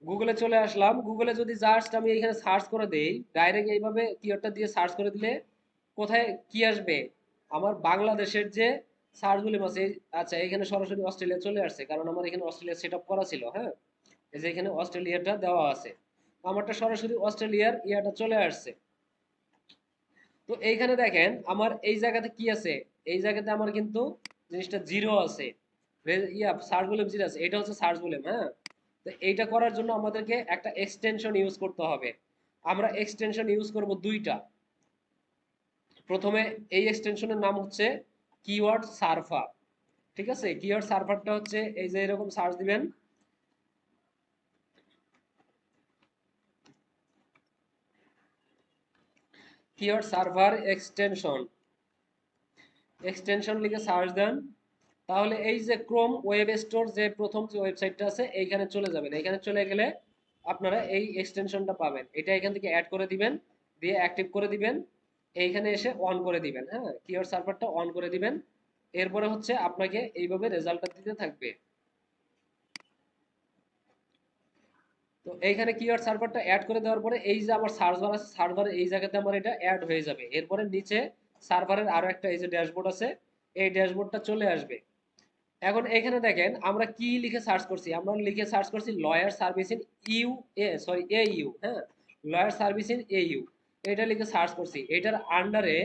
গুগলে চলে আসলাম। গুগলে যদি জাস্ট আমি এখানে সার্চ করে দেই, ডাইরেক্ট এইভাবে কিওয়ার্ডটা দিয়ে সার্চ করে দিলে কোথায় কি আসবে? আমার বাংলাদেশের যে সার্চ ভলিউম আছে আচ্ছা এখানে সরাসরি অস্ট্রেলিয়া চলে আসছে কারণ আমার এখানে অস্ট্রেলিয়া সেট আপ করা ছিল। হ্যাঁ, এই যে এখানে অস্ট্রেলিয়াটা দেওয়া আছে, আমারটা সরাসরি অস্ট্রেলিয়ার ইয়াটা চলে আসছে। তো এইখানে দেখেন আমার এই জায়গাতে কি আছে, এই জায়গাতে আমার কিন্তু জিনিসটা জিরো আছে, ইয়া সার্চ ভলিউম জিরো আছে, এটা হচ্ছে সার্চ ভলিউম। হ্যাঁ, তো এইটা করার জন্য আমাদেরকে একটা এক্সটেনশন ইউজ করতে হবে। আমরা এক্সটেনশন ইউজ করব দুইটা। প্রথমে এই এক্সটেনশনের নাম হচ্ছে কিওয়ার্ড সার্ভার। ঠিক আছে, কিওয়ার্ড সার্ভারটা হচ্ছে এই যে এরকম সার্চ দিবেন, কিওয়ার্ড সার্ভার এক্সটেনশন, এক্সটেনশন লিখে সার্চ দেন। তাহলে এই যে ক্রোম ওয়েব স্টোর যে প্রথম যে ওয়েবসাইটটা আছে এইখানে চলে যাবেন। এখানে চলে গেলে আপনারা এই এক্সটেনশনটা পাবেন, এটা এখান থেকে অ্যাড করে দিবেন, দিয়ে অ্যাক্টিভ করে দিবেন, এইখানে এসে অন করে দিবেন। হ্যাঁ, কিওয়ার্ড সার্ভারটা অন করে দিবেন। এরপরে হচ্ছে আপনাকে এইভাবে রেজাল্টটা দিতে থাকবে। তো এইখানে কিওয়ার্ড সার্ভারটা অ্যাড করে দেওয়ার পরে এই যে আমার সার্ভার আছে, সার্ভার এই জায়গাতে আমার এটা অ্যাড হয়ে যাবে। এরপরে নিচে সার্ভারের আরো একটা এই যে ড্যাশবোর্ড আছে, এই ড্যাশবোর্ডটা চলে আসবে। এখন এখানে দেখেন আমরা কি লিখে সার্চ করছি, আমরা লিখে সার্চ করছি lawyer service in U A sorry A U. হ্যাঁ, lawyer service in A U. এটা লিখে সার্চ করছি, এটার আন্ডারে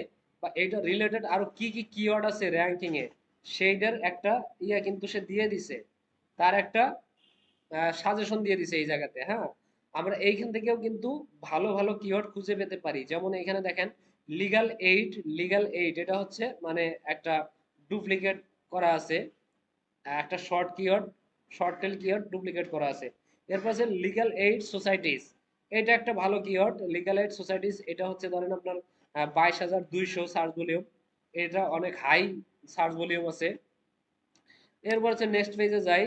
বা এটা রিলেটেড আরো কি কি কিওয়ার্ড আছে র্যাঙ্কিং এ, সেইটার একটা ইয়া কিন্তু সে দিয়ে দিছে, তার একটা সাজেশন দিয়ে দিছে এই জায়গাতে। হ্যাঁ, আমরা এইখান থেকেও কিন্তু ভালো ভালো কিওয়ার্ড খুঁজে পেতে পারি। যেমন এখানে দেখেন লিগ্যাল এইড, লিগ্যাল এইড এটা হচ্ছে মানে একটা ডুপ্লিকেট করা আছে, একটা short keyword, short tail keyword duplicate করা আছে। এরপর আছে লিগ্যাল এইড সোসাইটিস, এটা একটা ভালো কিওয়ার্ড। লিগ্যাল এইড সোসাইটিস এটা হচ্ছে ধরেন আপনার 22,200 সার্চ ভলিউম, এটা অনেক হাই সার্চ ভলিউম আছে। এরপর হচ্ছে নেক্সট পেজে যাই,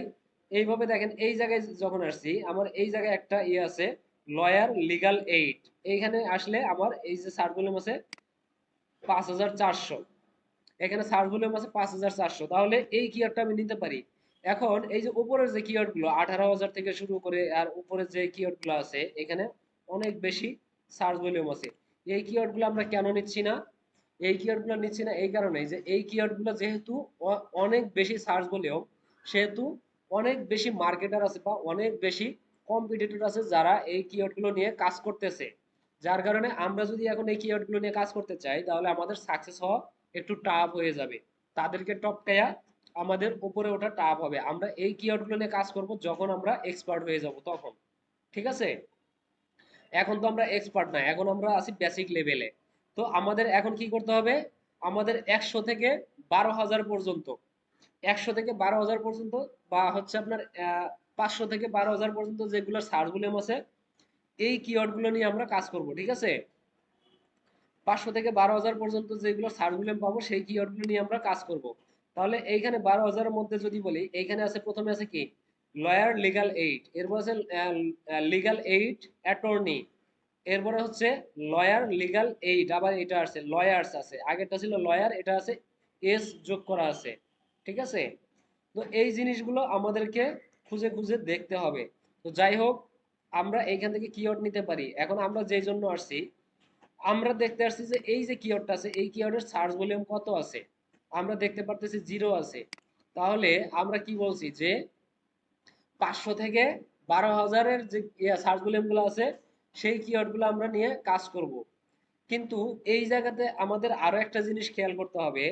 এইভাবে দেখেন এই জায়গায় যখন আসছি আমার এই জায়গায় একটা ইয়ে আছে লয়ার লিগ্যাল এইড, এইখানে আসলে আমার এই যে সার্চ ভলিউম আছে 5,400, এখানে সার্চ ভলিউম আছে 5,400, তাহলে এই কিওয়ার্ডটা আমি নিতে পারি। এখন এই যে উপরের যে কিওয়ার্ড গুলো 18,000 থেকে শুরু করে আর উপরের যে কিওয়ার্ড গুলো আছে এখানে অনেক বেশি সার্চ ভলিউম আছে, এই কিওয়ার্ড গুলো আমরা কেন নিচ্ছি না? এই কিওয়ার্ড গুলো নিচ্ছি না এই কারণে যে এই কিওয়ার্ড গুলো যেহেতু অনেক বেশি সার্চ ভলিউম, সেহেতু অনেক বেশি মার্কেটার আছে বা অনেক বেশি কম্পিটিটর আছে যারা এই কিওয়ার্ড গুলো নিয়ে কাজ করতেছে। যার কারণে আমরা যদি এখন এই কিওয়ার্ড গুলো নিয়ে কাজ করতে চাই তাহলে আমাদের সাকসেস হওয়া একটু টাফ হয়ে যাবে, তাদেরকে টপকায়া আমাদের উপরে ওঠা টাফ হবে। আমরা এই কিওয়ার্ড গুলো নিয়ে কাজ করব যখন আমরা এক্সপার্ট হয়ে যাব তখন, ঠিক আছে? এখন তো আমরা এক্সপার্ট না, এখন আমরা আছি বেসিক লেভেলে। তো আমাদের এখন কি করতে হবে, আমাদের 100 থেকে 12,000 পর্যন্ত, 100 থেকে 12,000 পর্যন্ত বা হচ্ছে আপনার 500 থেকে 12,000 পর্যন্ত যেগুলো সার্চ ভলিউম আছে এই কিওয়ার্ড গুলো নিয়ে আমরা কাজ করব, ঠিক আছে? 500 থেকে 12,000 পর্যন্ত যেগুলো সার্চ ভলিউম পাবো সেই কিওয়ার্ড গুলো নিয়ে আমরা কাজ করব। তাহলে এইখানে 12,000 এর মধ্যে যদি বলি, এইখানে আছে প্রথমে আছে কি লয়ার লিগ্যাল এইড, এরপর আছে লিগ্যাল এইড অ্যাটর্নি, এরপরে হচ্ছে লয়ার লিগ্যাল এইড, আবার এটা আছে লয়ার্স আছে, আগেরটা ছিল লয়ার, এটা আছে এস যোগ করা আছে, ঠিক আছে? তো এই জিনিসগুলো আমাদেরকে খুঁজে খুঁজে দেখতে হবে। তো যাই হোক, আমরা এইখান থেকে কিওয়ার্ড নিতে পারি। এখন আমরা যেই জন্য আসছি, আমরা দেখতে আসছি যে এই যে কিওয়ার্ডটা আছে এই কিওয়ার্ডের সার্চ ভলিউম কত আছে, আমরা দেখতে পারতেছি 0 আছে। তাহলে আমরা কি বলছি যে 500 থেকে 12,000-এর যে সার্চ ভলিউম গুলো আছে সেই কিওয়ার্ড গুলো আমরা নিয়ে কাজ করব। কিন্তু এই জায়গাতে আমাদের আরো একটা জিনিস খেয়াল করতে হবে,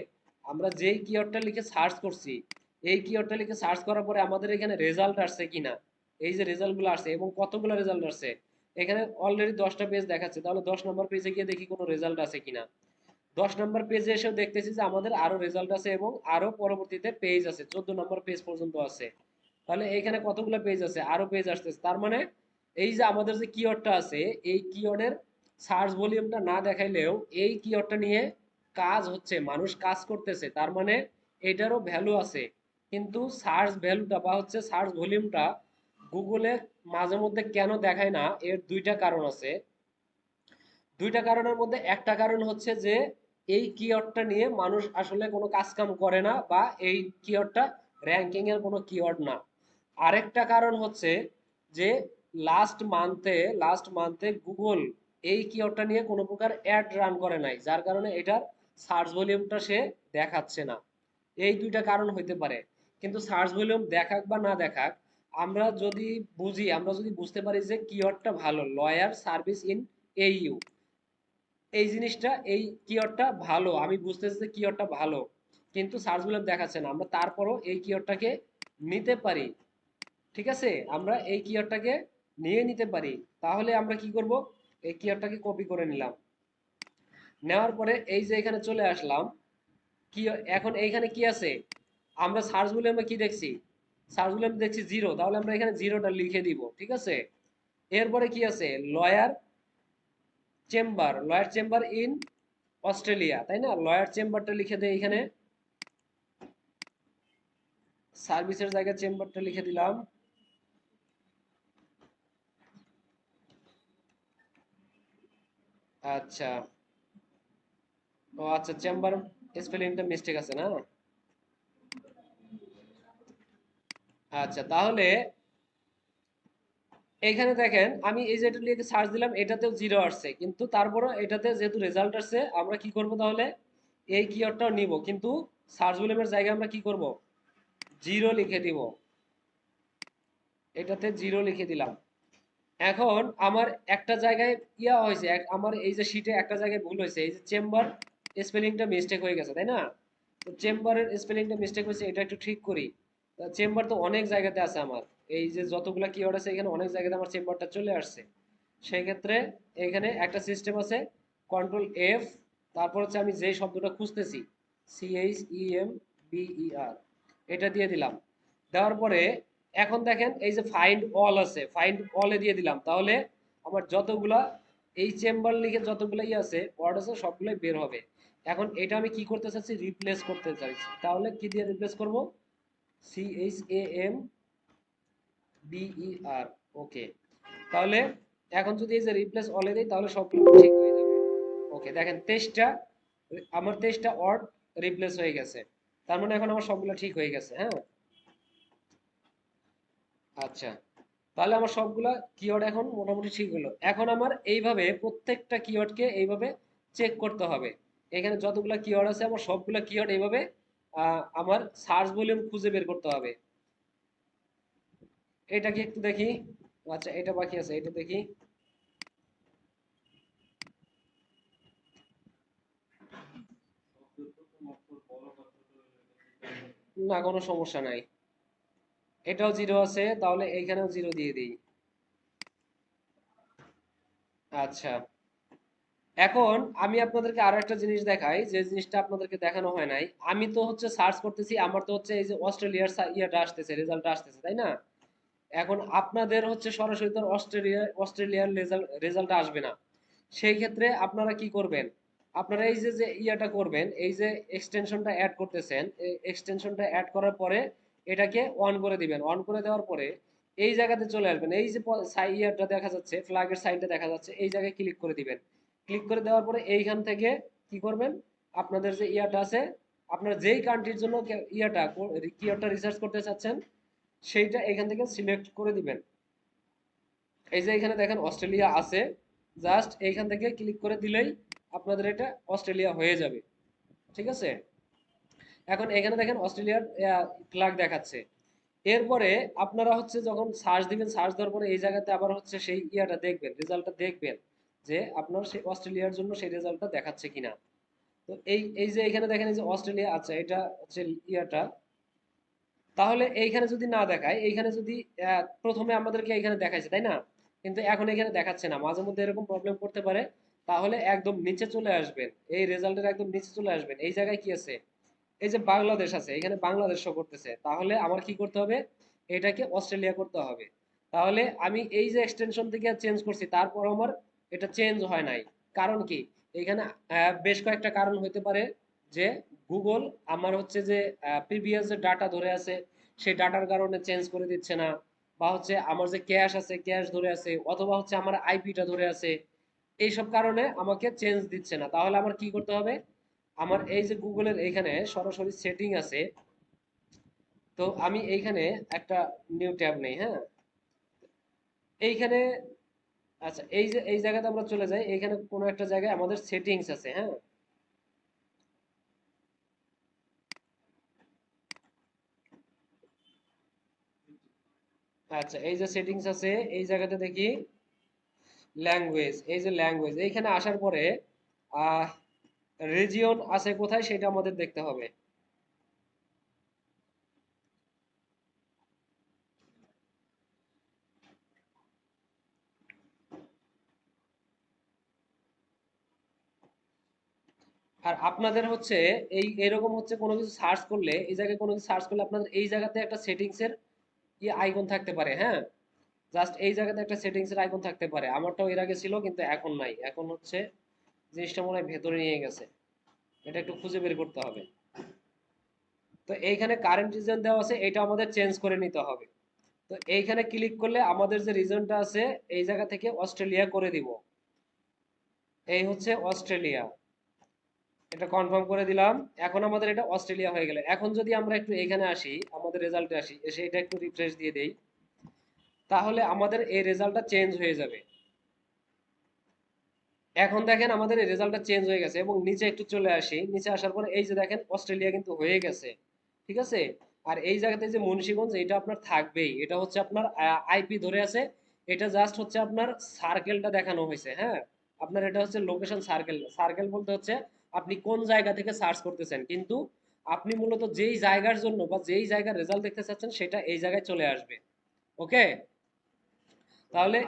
আমরা যেই কিওয়ার্ডটা লিখে সার্চ করছি এই কিওয়ার্ডটা লিখে সার্চ করার পরে আমাদের এখানে রেজাল্ট আসছে কিনা, এই যে রেজাল্ট গুলো আসছে এবং কতগুলো রেজাল্ট আসছে, এখানে অলরেডি 10টা পেজ দেখাচ্ছে, তাহলে 10 নম্বর পেজে গিয়ে দেখি কোনো রেজাল্ট আছে কিনা। 10 নম্বর পেজে এসেও দেখতেছি যে আমাদের আরো রেজাল্ট আছে এবং আরো পরবর্তীতে পেজ আছে, 14 নম্বর পেজ পর্যন্ত আছে। তাহলে এখানে কতগুলো পেজ আছে, আরো পেজ আসতেছে, তার মানে এই যে আমাদের যে কিওয়ার্ডটা আছে এই কিওয়ার্ডের সার্চ ভলিউমটা না দেখাইলেও এই কিওয়ার্ডটা নিয়ে কাজ হচ্ছে, মানুষ কাজ করতেছে, তার মানে এটারও ভ্যালু আছে। কিন্তু সার্চ ভ্যালুটা বা হচ্ছে সার্চ ভলিউমটা গুগলে মাঝে মধ্যে কেন দেখায় না, এর দুইটা কারণ আছে। দুইটা কারণের মধ্যে একটা কারণ হচ্ছে যে এই কিওয়ার্ডটা নিয়ে মানুষ আসলে কোনো কাজ কাম করে না বা এই কিওয়ার্ডটা র্যাঙ্কিং এর কোনো কিওয়ার্ড না। আরেকটা কারণ হচ্ছে যে লাস্ট মান্থে গুগল এই কিওয়ার্ডটা নিয়ে কোনো প্রকার অ্যাড রান করে নাই, যার কারণে এটার সার্চ ভলিউমটা সে দেখাচ্ছে না। এই দুইটা কারণ হইতে পারে। কিন্তু সার্চ ভলিউম দেখাক বা না দেখাক, আমরা যদি বুঝি, আমরা যদি বুঝতে পারি যে কিওয়ার্ডটা ভালো, লয়ার সার্ভিস ইন এইউ, এই জিনিসটা এই কিওয়ার্ডটা ভালো, আমি বুঝতেছি যে কিওয়ার্ডটা ভালো কিন্তু সার্চ ভলিউম দেখাচ্ছে না, আমরা তারপরও এই কিওয়ার্ডটাকে নিতে পারি, ঠিক আছে? আমরা এই কিওয়ার্ডটাকে নিয়ে নিতে পারি। তাহলে আমরা কি করব, এই কিওয়ার্ডটাকে কপি করে নিলাম, নেওয়ার পরে এই যে এখানে চলে আসলাম, কি এখন এইখানে কি আছে, আমরা সার্চ ভলিউমে কি দেখছি, সার্চ ভলিউম দেখছি 0, তাহলে আমরা এখানে 0টা লিখে দিব, ঠিক আছে? এরপরে কি আছে, lawyer chamber, lawyer chamber in Australia, তাই না? লয়ার চেম্বারটা লিখে দেয় এখানে, সার্ভিসের জায়গায় চেম্বারটা লিখে দিলাম। আচ্ছা, ও আচ্ছা, চেম্বার স্পেলিংটা মিস্টেক আছে না? আচ্ছা, তাহলে এইখানে দেখেন আমি এই যে এটা লিখে সার্চ দিলাম এটাতেও 0 আসছে, কিন্তু তারপরও এটাতে যেহেতু রেজাল্ট আসছে আমরা কি করব তাহলে এই কিওয়ার্ডটাও নিব, কিন্তু সার্চ ভলিউমের জায়গায় আমরা কি করব 0 লিখে দিব, এটাতে 0 লিখে দিলাম। এখন আমার একটা জায়গায় ইয়া হয়েছে, আমার এই যে শিটে একটা জায়গায় ভুল হয়েছে, এই যে চেম্বার স্পেলিংটা মিস্টেক হয়ে গেছে, তাই না? তো চেম্বারের স্পেলিংটা মিস্টেক হয়েছে, এটা একটু ঠিক করি। চেম্বার তো অনেক জায়গাতে আছে আমার, এই যে যতগুলা কিওয়ার্ড আছে এখানে অনেক জায়গাতে আমার চেম্বারটা চলে আসছে। সেই ক্ষেত্রে এখানে একটা সিস্টেম আছে, কন্ট্রোল এফ, তারপর হচ্ছে আমি যে শব্দটা খুঁজতেছি, CHEMBER, এটা দিয়ে দিলাম। দেওয়ার পরে এখন দেখেন এই যে ফাইন্ড অল আছে, ফাইন্ড অলে দিয়ে দিলাম, তাহলে আমার যতগুলা এই চেম্বার লিখে যতগুলাই আছে ওয়ার্ড আছে সবগুলাই বের হবে। এখন এটা আমি কি করতে চাচ্ছি, রিপ্লেস করতে চাইছি, তাহলে কি দিয়ে রিপ্লেস করব, CHAMBER, ওকে। তাহলে এখন যদি এই যে রিপ্লেস অলে দিই তাহলে সবগুলো ঠিক হয়ে যাবে। ওকে, দেখেন 23টা, আমার 23টা ওয়ার্ড রিপ্লেস হয়ে গেছে, তার মানে এখন আমার সবগুলো ঠিক হয়ে গেছে, হ্যাঁ। আচ্ছা, তাহলে আমার সবগুলা কিওয়ার্ড এখন মোটামুটি ঠিক হলো। এখন আমার এইভাবে প্রত্যেকটা কিওয়ার্ডকে এইভাবে চেক করতে হবে। এখানে যতগুলা কিওয়ার্ড আছে আমার সবগুলা কিওয়ার্ড এইভাবে আমার সার্চ ভলিউম খুঁজে বের করতে হবে। এটা কি একটু দেখি, আচ্ছা এটা বাকি আছে, এটা দেখি। না, কোনো সমস্যা নাই, এটাও জিরো আছে, তাহলে এইখানেও জিরো দিয়ে দিই। আচ্ছা, এখন আমি আপনাদেরকে আরো একটা জিনিস দেখাই, যে জিনিসটা আপনাদেরকে দেখানো হয় নাই। আমি তো হচ্ছে সার্চ করতেছি, আমার তো হচ্ছে এই যে অস্ট্রেলিয়ার ইয়াটা আসতেছে, রেজাল্টটা আসতেছে, তাই না? এখন আপনাদের হচ্ছে সরাসরি তো অস্ট্রেলিয়ার রেজাল্ট আসবে না। সেই ক্ষেত্রে আপনারা কি করবেন, আপনারা এই যে যে ইয়াটা করবেন, এই যে এক্সটেনশনটা অ্যাড করতেছেন, এই এক্সটেনশনটা অ্যাড করার পরে এটাকে অন করে দিবেন। অন করে দেওয়ার পরে এই জায়গাতে চলে আসবেন, এই যে ইয়াটা দেখা যাচ্ছে, ফ্ল্যাগের সাইনটা দেখা যাচ্ছে, এই জায়গায় ক্লিক করে দিবেন। ক্লিক করে দেওয়ার পরে এইখান থেকে কি করবেন, আপনাদের যে ইয়াটা আছে, আপনারা যেই কান্ট্রির জন্য ইয়াটা কিওয়ার্ডটা রিসার্চ করতে চাচ্ছেন সেইটা এখান থেকে সিলেক্ট করে দিবেন। এই যে এখানে দেখেন অস্ট্রেলিয়া আছে, জাস্ট এইখান থেকে ক্লিক করে দিলেই আপনাদের এটা অস্ট্রেলিয়া হয়ে যাবে, ঠিক আছে? এখন এখানে দেখেন অস্ট্রেলিয়ার ফ্ল্যাগ দেখাচ্ছে। এরপরে আপনারা হচ্ছে যখন সার্চ দিবেন, সার্চ দেওয়ার পরে এই জায়গাতে আবার হচ্ছে সেই ইয়াটা দেখবেন, রেজাল্টটা দেখবেন, যে আপনার সেই অস্ট্রেলিয়ার জন্য সেই রেজাল্টটা দেখাচ্ছে কিনা। তো এই এই যে এখানে দেখেন এই যে অস্ট্রেলিয়া, আচ্ছা এটা হচ্ছে ইয়াটা, তাহলে এইখানে যদি না দেখায়, এইখানে যদি প্রথমে আমাদেরকে এইখানে দেখাইছে, তাই না? কিন্তু এখন এখানে দেখাচ্ছে না, মাঝে মধ্যে এরকম প্রবলেম করতে পারে। তাহলে একদম নিচে চলে আসবেন, এই রেজাল্টের একদম নিচে চলে আসবেন, এই জায়গায় কি আছে, এই যে বাংলাদেশ আছে, এখানে বাংলাদেশ শো করতেছে, তাহলে আমার কি করতে হবে, এটাকে অস্ট্রেলিয়া করতে হবে। তাহলে আমি এই যে এক্সটেনশন থেকে চেঞ্জ করছি, তারপর আমার এটা চেঞ্জ হয় নাই। কারণ কি, এখানে বেশ কয়েকটা কারণ হতে পারে, যে গুগল আমার হচ্ছে যে প্রিভিয়াস যে ডাটা ধরে আছে সেই ডাটার কারণে চেঞ্জ করে দিচ্ছে না, বা হচ্ছে আমার যে ক্যাশ আছে ক্যাশ ধরে আছে, অথবা হচ্ছে আমার আইপিটা ধরে আছে, এইসব কারণে আমাকে চেঞ্জ দিচ্ছে না। তাহলে আমার কি করতে হবে, আমার এই যে গুগলের এইখানে সরাসরি সেটিং আছে, তো আমি এইখানে একটা নিউ ট্যাব নেই, হ্যাঁ। এইখানে, আচ্ছা এই যে এই জায়গাতে আমরা চলে যাই, এইখানে কোনো একটা জায়গায় আমাদের সেটিংস আছে, হ্যাঁ। আচ্ছা এই যে সেটিংস আছে, এই জায়গাতে দেখি ল্যাঙ্গুয়েজ, এই যে ল্যাঙ্গুয়েজ, এইখানে আসার পরে আহ রিজিয়ন আছে কোথায় সেটা আমাদের দেখতে হবে। আর আপনাদের হচ্ছে এই এরকম হচ্ছে কোনো কিছু সার্চ করলে, এই জায়গায় কোনো কিছু সার্চ করলে আপনাদের এই জায়গাতে একটা সেটিংস এর আইকন থাকতে পারে, হ্যাঁ। জাস্ট এই জায়গাতে একটা সেটিংস এর আইকন থাকতে পারে, আমারটাও এর আগে ছিল কিন্তু এখন নাই, এখন হচ্ছে জিনিসটা মনে হয় ভেতরে নিয়ে গেছে, এটা একটু খুঁজে বের করতে হবে। তো এইখানে কারেন্ট রিজন দেওয়া আছে, এটা আমাদের চেঞ্জ করে নিতে হবে। তো এইখানে ক্লিক করলে আমাদের যে রিজনটা আছে এই জায়গা থেকে অস্ট্রেলিয়া করে দিব, এই হচ্ছে অস্ট্রেলিয়া, এটা কনফার্ম করে দিলাম। এখন আমাদের এটা অস্ট্রেলিয়া হয়ে গেল। এখন যদি আমরা একটু এখানে আসি, আমাদের রেজাল্টে আসি, এসে এটা একটু রিফ্রেশ দিয়ে দেই, তাহলে আমাদের এই রেজাল্টটা চেঞ্জ হয়ে যাবে। এখন দেখেন আমাদের এই রেজাল্টটা চেঞ্জ হয়ে গেছে, এবং নিচে একটু চলে আসি, নিচে আসার পরে এই যে দেখেন অস্ট্রেলিয়া কিন্তু হয়ে গেছে, ঠিক আছে। আর এই জায়গাতে যে মুন্সিগঞ্জ, এটা আপনার থাকবেই, এটা হচ্ছে আপনার আইপি ধরে আছে, এটা জাস্ট হচ্ছে আপনার সার্কেলটা দেখানো হয়েছে, হ্যাঁ। আপনার এটা হচ্ছে লোকেশন সার্কেল। সার্কেল বলতে হচ্ছে আপনি কোন জায়গা থেকে সার্চ করতেছেন, কিন্তু আপনি মূলত যেই জায়গার জন্য বা যেই জায়গার রেজাল্ট দেখতে চাচ্ছেন সেটা এই জায়গায় চলে আসবে। ওকে। তাহলে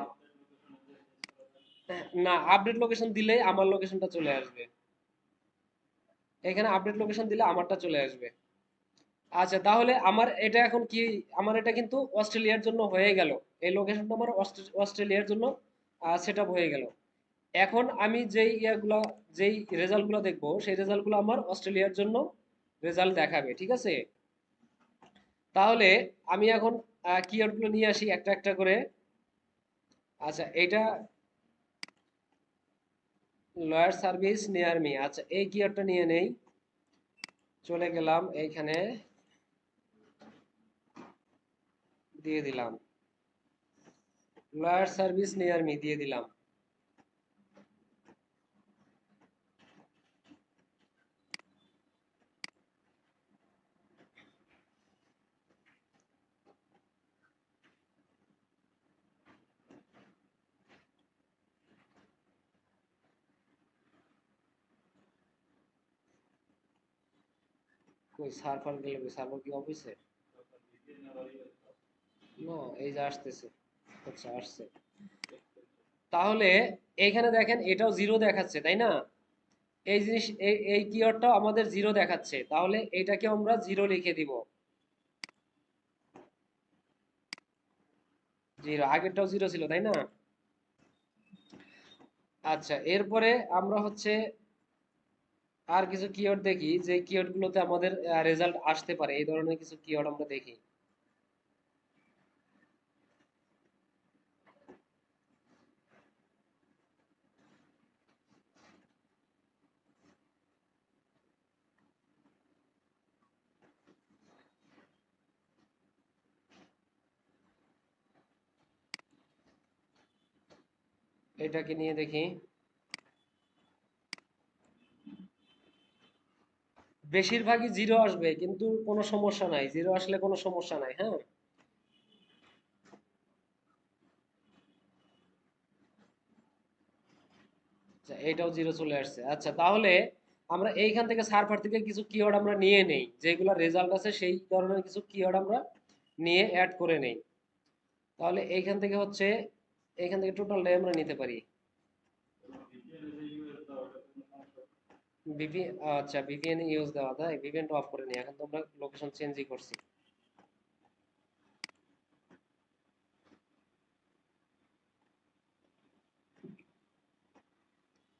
না, আপডেট লোকেশন দিলেই আমার লোকেশনটা চলে আসবে। এখানে আপডেট লোকেশন দিলে আমারটা চলে আসবে। আচ্ছা, তাহলে আমার এটা এখন কি, আমার এটা কিন্তু অস্ট্রেলিয়ার জন্য হয়ে গেল। এই লোকেশনটা আমার অস্ট্রেলিয়ার জন্য সেট আপ হয়ে গেল। এখন আমি যেই ইয়াগুলা, যেই রেজাল্টগুলো দেখবো সেই রেজাল্টগুলো আমার অস্ট্রেলিয়ার জন্য রেজাল্ট দেখাবে, ঠিক আছে। তাহলে আমি এখন কিওয়ার্ডগুলো নিয়ে আসি একটা একটা করে। আচ্ছা, এটা লয়ার সার্ভিস নিয়ার মি, আচ্ছা এই কিওয়ার্ডটা নিয়ে নেই। চলে গেলাম এইখানে, দিয়ে দিলাম লয়ার সার্ভিস নিয়ার মি, দিয়ে দিলাম। কই সার্ভার গেল, সার্ভার কি অফিসে? না, এই যে আসতেছে। আচ্ছা, আসছে। তাহলে এইখানে দেখেন এটাও জিরো দেখাচ্ছে, তাই না? এই জিনিস, এই কিওয়ার্ডটাও আমাদের জিরো দেখাচ্ছে, তাহলে এইটাকে আমরা জিরো লিখে দিব। জিরো, আগেরটাও জিরো ছিল তাই না? আচ্ছা, এরপরে আমরা হচ্ছে আর কিছু কিওয়ার্ড দেখি, যে কিওয়ার্ড গুলোতে আমাদের রেজাল্ট আসতে পারে, এই ধরনের কিছু কিওয়ার্ড আমরা দেখি। এটাকে নিয়ে দেখি। বেশিরভাগই জিরো আসবে, কিন্তু কোনো সমস্যা নাই, জিরো আসলে কোনো সমস্যা নাই, হ্যাঁ। আচ্ছা, এটাও জিরো চলে আসছে। আচ্ছা, তাহলে আমরা এইখান থেকে সার্ভার থেকে কিছু কিওয়ার্ড আমরা নিয়ে নেই, যেগুলো রেজাল্ট আছে সেই ধরনের কিছু কিওয়ার্ড আমরা নিয়ে অ্যাড করে নেই। তাহলে এইখান থেকে হচ্ছে, এইখান থেকে টোটালটাই আমরা নিতে পারি। ভিপি, আচ্ছা ভিপিএন ইউজ দেওয়া যায়, ভিপিএনটা অফ করে নিই, এখন তো আমরা লোকেশন চেঞ্জই করছি।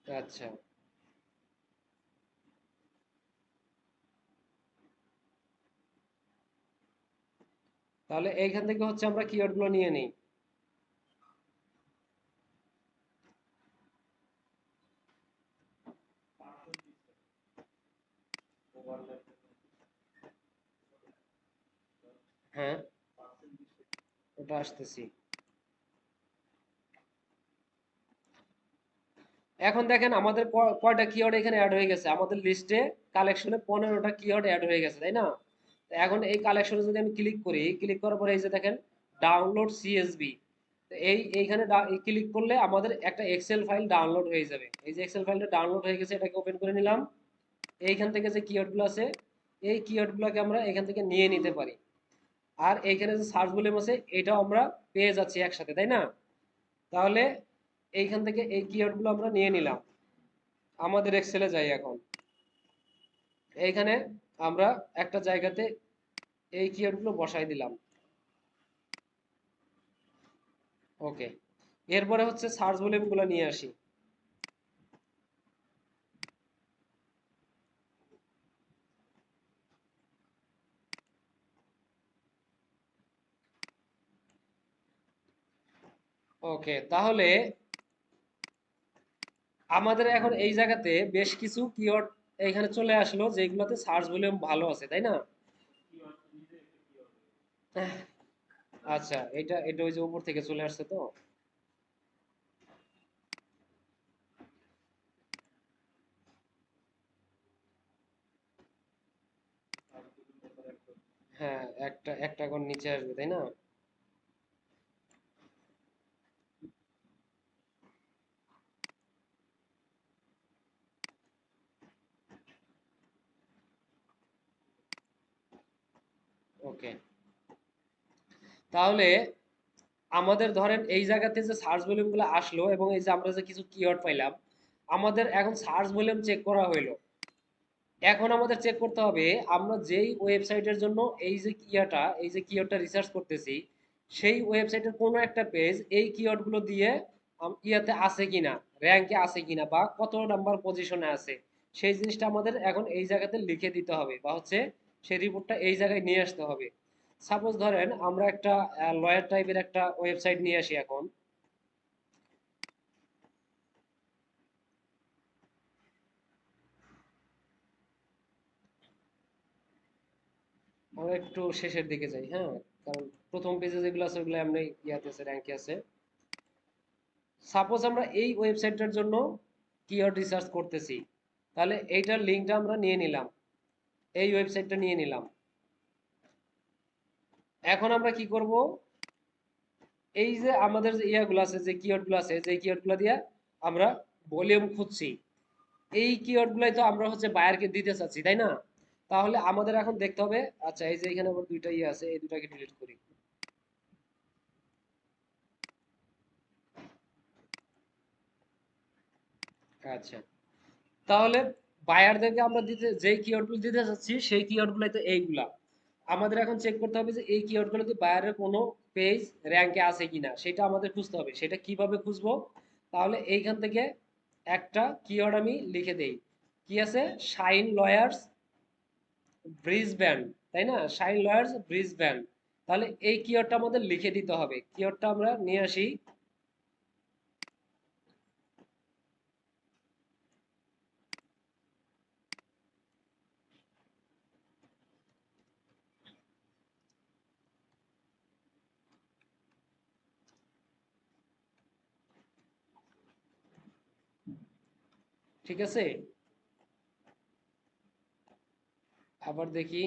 আচ্ছা, তাহলে এইখান থেকে হচ্ছে আমরা কিওয়ার্ড গুলো নিয়ে নিই। হ্যাঁ, ওটা আসতেছি। এখন দেখেন আমাদের কয়টা কিওয়ার্ড এখানে অ্যাড হয়ে গেছে, আমাদের লিস্টে কালেকশনে 15টা কিওয়ার্ড অ্যাড হয়ে গেছে, তাই না? তো এখন এই কালেকশনে যদি আমি ক্লিক করি, ক্লিক করার পরে এই যে দেখেন ডাউনলোড সিএসবি, এইখানে ক্লিক করলে আমাদের একটা এক্সেল ফাইল ডাউনলোড হয়ে যাবে। এই যে এক্সেল ফাইলটা ডাউনলোড হয়ে গেছে, এটাকে ওপেন করে নিলাম। এইখান থেকে যে কিওয়ার্ডগুলো আছে, এই কিওয়ার্ডগুলোকে আমরা এখান থেকে নিয়ে নিতে পারি। আর এইখানে যে সার্চ ভলিউম আছে এটাও আমরা পেয়ে যাচ্ছি একসাথে, তাই না? তাহলে এইখান থেকে এই কিওয়ার্ডগুলো আমরা নিয়ে নিলাম। আমাদের এক্সেলে যাই এখন। এইখানে আমরা একটা জায়গাতে এই কিওয়ার্ডগুলো বসাই দিলাম। ওকে। এরপরে হচ্ছে সার্চ ভলিউমগুলো নিয়ে আসি। ওকে, তাহলে আমাদের এখন এই জায়গাতে বেশ কিছু কিওয়ার্ড এখানে চলে আসলো যেগুলোতে সার্চ ভলিউম ভালো আছে, তাই না? আচ্ছা, এটা এটা ওই যে উপর থেকে চলে আসছে তো। হ্যাঁ, একটা একটা করে নিচে আসবে, তাই না? ওকে, তাহলে আমাদের ধরেন এই জায়গাতে যে সার্চ ভলিউম গুলো আসলো এবং এই যে আমরা যে কিছু কিওয়ার্ড পাইলাম, আমাদের এখন সার্চ ভলিউম চেক করা হইলো। এখন আমাদের চেক করতে হবে আমরা যেই ওয়েবসাইটের জন্য এই যে কিওয়ার্ডটা রিসার্চ করতেছি, সেই ওয়েবসাইটের কোনো একটা পেজ এই কিওয়ার্ড গুলো দিয়ে ইয়াতে আছে কিনা, র্যাঙ্কে আছে কিনা, বা কত নাম্বার পজিশনে আছে, সেই জিনিসটা আমাদের এখন এই জায়গাতে লিখে দিতে হবে, বা হচ্ছে সেই রিপোর্টটা এই জায়গায় নিয়ে আসতে হবে। সাপোজ ধরেন আমরা একটা লয়ার টাইপের একটা ওয়েবসাইট নিয়ে আসি। এখন আমরা একটু শেষের দিকে যাই, হ্যাঁ, কারণ প্রথম পেজে যেগুলো আছে ওগুলো আমরা ইয়াতে আছে, র্যাঙ্কে আছে। সাপোজ আমরা এই ওয়েবসাইটটার জন্য কিওয়ার্ড রিসার্চ করতেছি, তাহলে এইটার লিঙ্কটা আমরা নিয়ে নিলাম, এই ওয়েবসাইটটা নিয়ে নিলাম। এখন আমরা কি করব, এই যে আমাদের যে ইয়াগুলো আছে, যে কিওয়ার্ডগুলো আছে, যে কিওয়ার্ডগুলো দিয়ে আমরা ভলিউম খুঁজছি, এই কিওয়ার্ডগুলাই তো আমরা হচ্ছে বায়ারকে দিতে চাচ্ছি, তাই না? তাহলে আমাদের এখন দেখতে হবে, আচ্ছা এই যে এখানে আবার দুইটা ইয়ে আছে, এই দুটাকে ডিলিট করি। আচ্ছা, তাহলে বায়ারদেরকে আমরা দিতে যেই কিওয়ার্ডগুলো দিতে চাচ্ছি সেই কিওয়ার্ডগুলাই তো এইগুলা। আমাদের এখন চেক করতে হবে যে এই কিওয়ার্ডগুলোতে বায়ারের কোনো পেজ র্যাঙ্কে আছে কিনা, সেটা আমাদের খুঁজতে হবে। সেটা কিভাবে খুঁজবো? তাহলে এইখান থেকে একটা কিওয়ার্ড আমি লিখে দেই, কি আছে, শাইন লয়ার্স ব্রিসবেন, তাই না? Shine lawyers Brisbane. তাহলে এই কিওয়ার্ডটা আমাদের লিখে দিতে হবে। কিওয়ার্ডটা আমরা নিয়ে আসি, ঠিক আছে? আবার দেখি,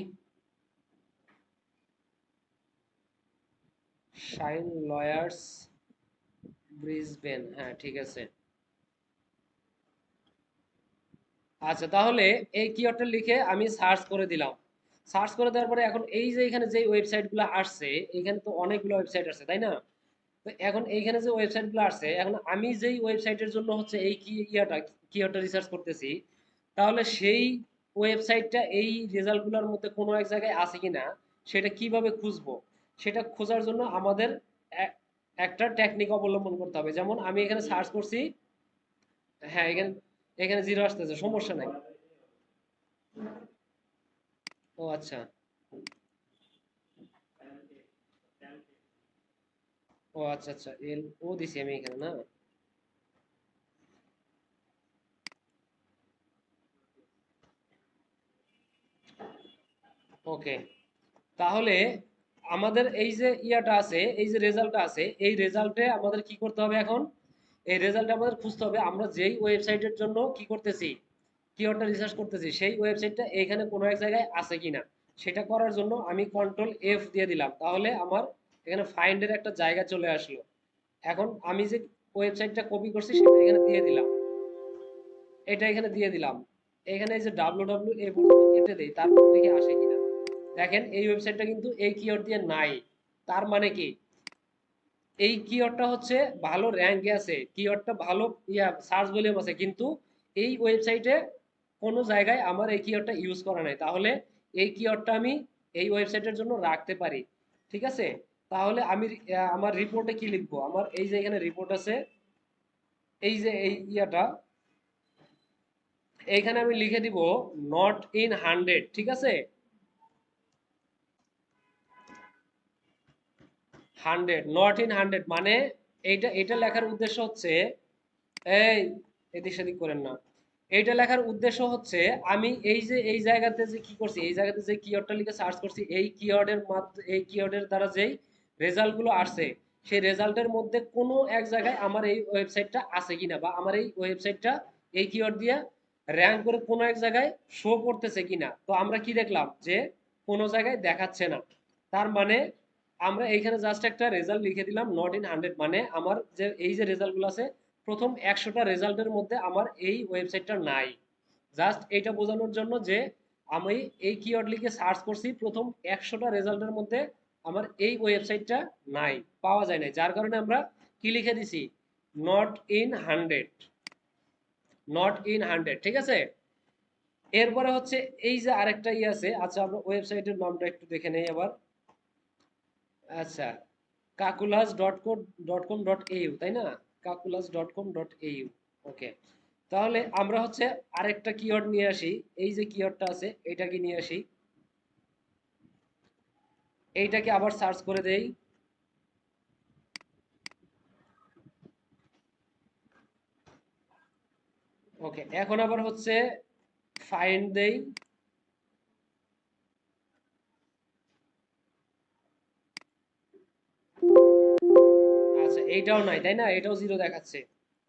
শাইন লয়ার্স ব্রিসবেন, হ্যাঁ ঠিক আছে। আচ্ছা, তাহলে এই কিওয়ার্ডটা লিখে আমি সার্চ করে দিলাম। সার্চ করে দেওয়ার পরে এখন এই যে এখানে যে ওয়েবসাইটগুলো আসছে, এখানে তো অনেকগুলো ওয়েবসাইট আছে, তাই না? তো এখন এইখানে যে ওয়েবসাইটগুলো আসছে, এখন আমি যেই ওয়েবসাইটের জন্য হচ্ছে এই কিওয়ার্ডটা রিসার্চ করতেছি, তাহলে সেই ওয়েবসাইটটা এই রেজাল্টগুলোর মধ্যে কোনো এক জায়গায় আছে কিনা সেটা কিভাবে খুঁজবো? সেটা খোঁজার জন্য আমাদের একটা টেকনিক অবলম্বন করতে হবে। যেমন আমি এখানে সার্চ করছি, হ্যাঁ এখানে এখানে জিরো আসতেছে, সমস্যা নাই। ও আচ্ছা, ও আচ্ছা আচ্ছা, এল ও দিছি আমি এখানে না। ওকে, তাহলে আমাদের এই যে ইয়াটা আছে, এই যে রেজাল্টটা আছে, এই রেজাল্টে আমাদের কি করতে হবে এখন? এই রেজাল্টে আমাদের খুঁজতে হবে আমরা যেই ওয়েবসাইটের জন্য কি করতেছি, কিওয়ার্ডটা রিসার্চ করতেছি, সেই ওয়েবসাইটটা এখানে কোনো এক জায়গায় আছে কিনা। সেটা করার জন্য আমি কন্ট্রোল এফ দিয়ে দিলাম, তাহলে আমার এখানে ফাইন্ডের একটা জায়গা চলে আসলো। এখন আমি যে ওয়েবসাইটটা কপি করছি সেটা এখানে দিয়ে দিলাম, এটা এখানে দিয়ে দিলাম। এখানে এই যে www কেটে দেই, তারপর দেখি আসে কিনা। দেখেন এই ওয়েবসাইটটা কিন্তু এই কিওয়ার্ড দিয়ে নাই। তার মানে কি, এই কিওয়ার্ডটা হচ্ছে ভালো র্যাঙ্কে আছে, কিওয়ার্ডটা ভালো সার্চ ভলিউম আছে, কিন্তু এই ওয়েবসাইটে কোনো জায়গায় আমার এই কিওয়ার্ডটা ইউজ করা নাই। তাহলে এই কিওয়ার্ডটা আমি এই ওয়েবসাইটের জন্য রাখতে পারি, ঠিক আছে? তাহলে আমি আমার রিপোর্টে কি লিখবো, আমার এই যে এখানে রিপোর্ট আছে, এই যে এই এইখানে আমি লিখে দিব নট ইন 100, ঠিক আছে? 100 মানে এইটা এটা লেখার উদ্দেশ্য হচ্ছে, এই এদিক সেদিক করেন না। এইটা লেখার উদ্দেশ্য হচ্ছে আমি এই যে এই জায়গাতে যে কি করছি, এই জায়গাতে যে কিওয়ার্ডটা লিখে সার্চ করছি, এই কিওয়ার্ডের দ্বারা যেই রেজাল্ট গুলো আসছে, সেই রেজাল্টের মধ্যে কোনো এক জায়গায় আমার এই ওয়েবসাইটটা আছে কিনা, বা আমার এই ওয়েবসাইটটা এই কিওয়ার্ড দিয়ে র্যাঙ্ক করে কোনো এক জায়গায় শো করতেছে কিনা। তো আমরা কি দেখলাম যে কোনো জায়গায় দেখাচ্ছে না। তার মানে আমরা এইখানে জাস্ট একটা রেজাল্ট লিখে দিলাম নট ইন 100, মানে আমার যে এই যে রেজাল্টগুলো আছে, প্রথম 100টা রেজাল্টের মধ্যে আমার এই ওয়েবসাইটটা নাই। জাস্ট এটা বোঝানোর জন্য যে আমি এই কিওয়ার্ড লিখে সার্চ করছি, প্রথম 100টা রেজাল্টের মধ্যে আমার এই ওয়েবসাইটটা নাই, পাওয়া যায় না, যার কারণে আমরা কি লিখে দিছি, নট ইন 100, নট ইন 100, ঠিক আছে। এরপরে হচ্ছে এই যে আরেকটা আছে, আচ্ছা আমরা ওয়েবসাইটের নামটা একটু দেখে নেই আবার। আচ্ছা, kakulas.com.au, তাই না? kakulas.com.au, ওকে। তাহলে আমরা হচ্ছে আরেকটা কিওয়ার্ড নিয়ে আসি, এই যে কিওয়ার্ডটা আছে এইটাকে নিয়ে আসি, এইটাকে আবার সার্চ করে দেই। ওকে, এখন আবার হচ্ছে ফাইন্ড দেই। আচ্ছা, এইটাও নাই, তাই না? এটাও জিরো দেখাচ্ছে।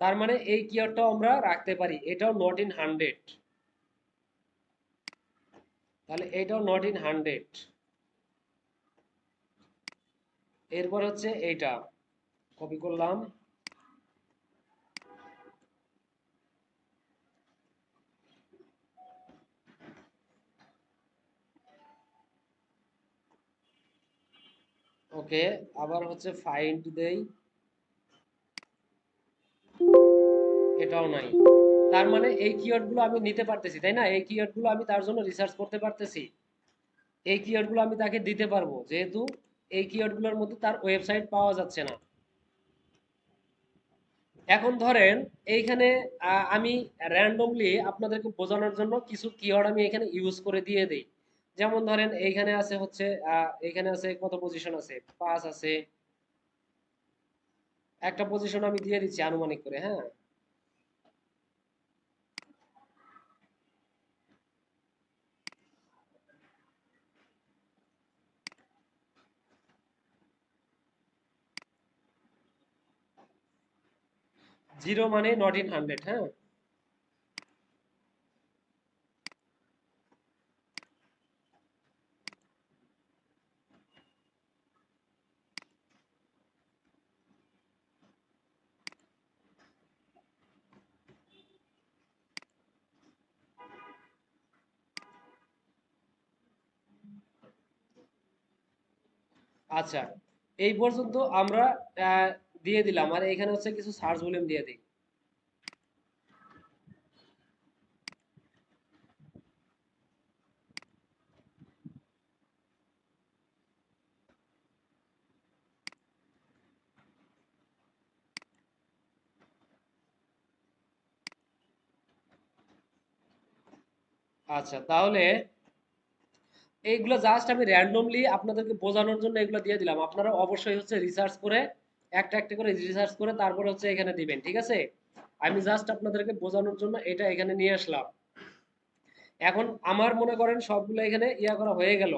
তার মানে এই কিওয়ার্ডটাও আমরা রাখতে পারি, এটাও নট ইন 100। তাহলে এটাও নট ইন 100। এরপর হচ্ছে এইটা কপি করলাম। ওকে, আবার হচ্ছে ফাইন্ড দেই, এটাও নাই। তার মানে এই কিওয়ার্ড গুলো আমি নিতে পারতেছি, তাই না? এই কিওয়ার্ড গুলো আমি তার জন্য রিসার্চ করতে পারতেছি, এই কিওয়ার্ড গুলো আমি তাকে দিতে পারবো, যেহেতু এই কিওয়ার্ড গুলোর মধ্যে তার ওয়েবসাইট পাওয়া যাচ্ছে না। এখন ধরেন এইখানে আমি র্যান্ডমলি আপনাদেরকে বোঝানোর জন্য কিছু কিওয়ার্ড আমি এখানে ইউজ করে দিয়ে দেই। যেমন ধরেন এইখানে আছে হচ্ছে এখানে আছে কত পজিশন আছে, 5 আছে, একটা পজিশন আমি দিয়ে দিচ্ছি আনুমানিক করে, হ্যাঁ। জিরো মানে নট ইন 100, হ্যাঁ। আচ্ছা, এই পর্যন্ত আমরা আহ, দিয়ে দিলাম, আর এখানে হচ্ছে কিছু সার্চ ভলিউম দিয়ে দিই। আচ্ছা, তাহলে এইগুলো জাস্ট আমি র্যান্ডমলি আপনাদেরকে বোঝানোর জন্য এগুলো দিয়ে দিলাম, আপনারা অবশ্যই হচ্ছে রিসার্চ করে একটা একটা করে রিসার্চ করে তারপর হচ্ছে এখানে দিবেন, ঠিক আছে। আমি জাস্ট আপনাদেরকে বোঝানোর জন্য এটা এখানে নিয়ে আসলাম। এখন আমার মনে করেন সবগুলো এখানে ইয়া করা হয়ে গেল।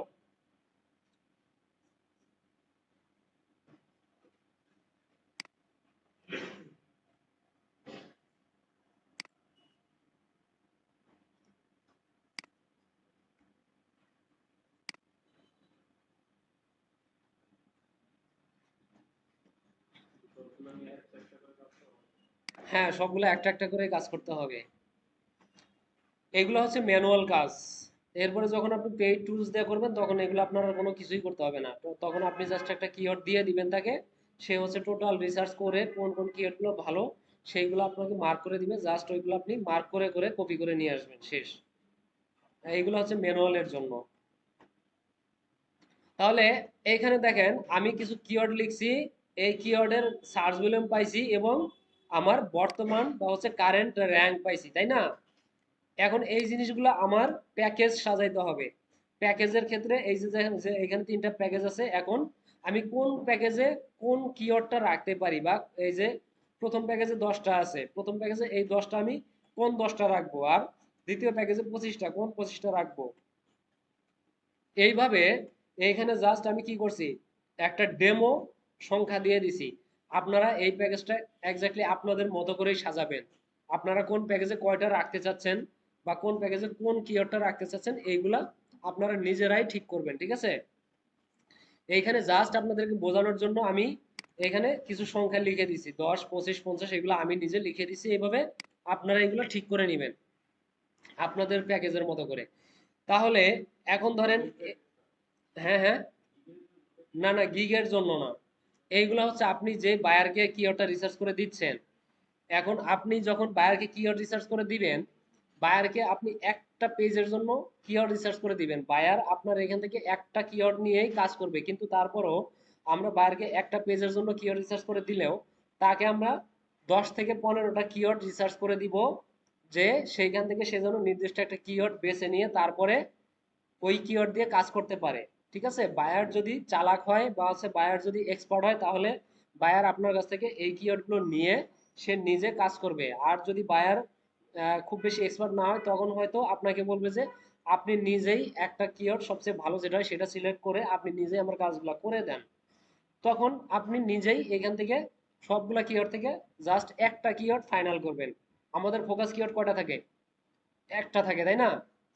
হ্যাঁ, সবগুলো একটা একটা করে কাজ করতে হবে। এগুলো হচ্ছে ম্যানুয়াল কাজ। এরপরে যখন আপনি পেইড টুলস দিয়ে করবেন তখন এগুলো আপনার আর কোনো কিছুই করতে হবে না, তো তখন আপনি জাস্ট একটা কিওয়ার্ড দিয়ে দিবেন তাকে, সে হচ্ছে টোটাল রিসার্চ করে কোন কোন কিওয়ার্ডগুলো ভালো সেইগুলো আপনাকে মার্ক করে দিবে, জাস্ট ওইগুলো আপনি মার্ক করে করে কপি করে নিয়ে আসবেন, শেষ। এইগুলো হচ্ছে ম্যানুয়ালের জন্য। তাহলে এইখানে দেখেন আমি কিছু কিওয়ার্ড লিখছি, এই কিওয়ার্ডের সার্চ ভলিউম পাইছি এবং আমার বর্তমান বা হচ্ছে কারেন্ট র্যাঙ্ক পাইছি, তাই না? এখন এই জিনিসগুলো আমার প্যাকেজ সাজাইতে হবে। প্যাকেজের ক্ষেত্রে এই যে এখানে তিনটা প্যাকেজ আছে, এখন আমি কোন প্যাকেজে কোন কিওয়ার্ডটা রাখতে পারি, বা এই যে প্রথম প্যাকেজে 10টা আছে, প্রথম প্যাকেজে এই 10টা আমি কোন 10টা রাখবো, আর দ্বিতীয় প্যাকেজে 25টা, কোন 25টা রাখবো। এইভাবে এইখানে জাস্ট আমি কি করছি, একটা ডেমো সংখ্যা দিয়ে দিছি। আপনারা এই প্যাকেজটা এক্স্যাক্টলি আপনাদের মতো করেই সাজাবেন। আপনারা কোন প্যাকেজে কয়টা রাখতে চাচ্ছেন বা কোন প্যাকেজে কোন কিওয়ার্ডটা রাখতে চাচ্ছেন এইগুলা আপনারা নিজেরাই ঠিক করবেন, ঠিক আছে। এইখানে জাস্ট আপনাদেরকে বোঝানোর জন্য আমি এখানে কিছু সংখ্যা লিখে দিছি, 10, 25, 50, এগুলো আমি নিজে লিখে দিছি। এইভাবে আপনারা এগুলো ঠিক করে নেবেন আপনাদের প্যাকেজের মতো করে। তাহলে এখন ধরেন হ্যাঁ হ্যাঁ, না না গিগের জন্য না, এইগুলা হচ্ছে আপনি যে বায়ারকে কিওয়ার্ডটা রিসার্চ করে দিচ্ছেন। এখন আপনি যখন বায়ারকে কিওয়ার্ড রিসার্চ করে দিবেন, বায়ারকে আপনি একটা পেজের জন্য কিওয়ার্ড রিসার্চ করে দিবেন, বায়ার আপনার এখান থেকে একটা কিওয়ার্ড নিয়েই কাজ করবে, কিন্তু তারপরও আমরা বায়ারকে একটা পেজের জন্য কিওয়ার্ড রিসার্চ করে দিলেও তাকে আমরা 10 থেকে 15টা কিওয়ার্ড রিসার্চ করে দিব, যে সেইখান থেকে সে যেন নির্দিষ্ট একটা কিওয়ার্ড বেছে নিয়ে তারপরে ওই কিওয়ার্ড দিয়ে কাজ করতে পারে। ঠিক আছে, বায়ার যদি চালাক হয় বা হচ্ছে বায়ার যদি এক্সপার্ট হয়, তাহলে বায়ার আপনার কাছ থেকে এই কিওয়ার্ডগুলো নিয়ে সে নিজে কাজ করবে। আর যদি বায়ার খুব বেশি এক্সপার্ট না হয়, তখন হয়তো আপনাকে বলবে যে আপনি নিজেই একটা কিওয়ার্ড সবচেয়ে ভালো যেটা হয় সেটা সিলেক্ট করে আপনি নিজেই আমার কাজগুলো করে দেন। তখন আপনি নিজেই এখান থেকে সবগুলা কিওয়ার্ড থেকে জাস্ট একটা কিওয়ার্ড ফাইনাল করবেন। আমাদের ফোকাস কিওয়ার্ড কয়টা থাকে? একটা থাকে, তাই না?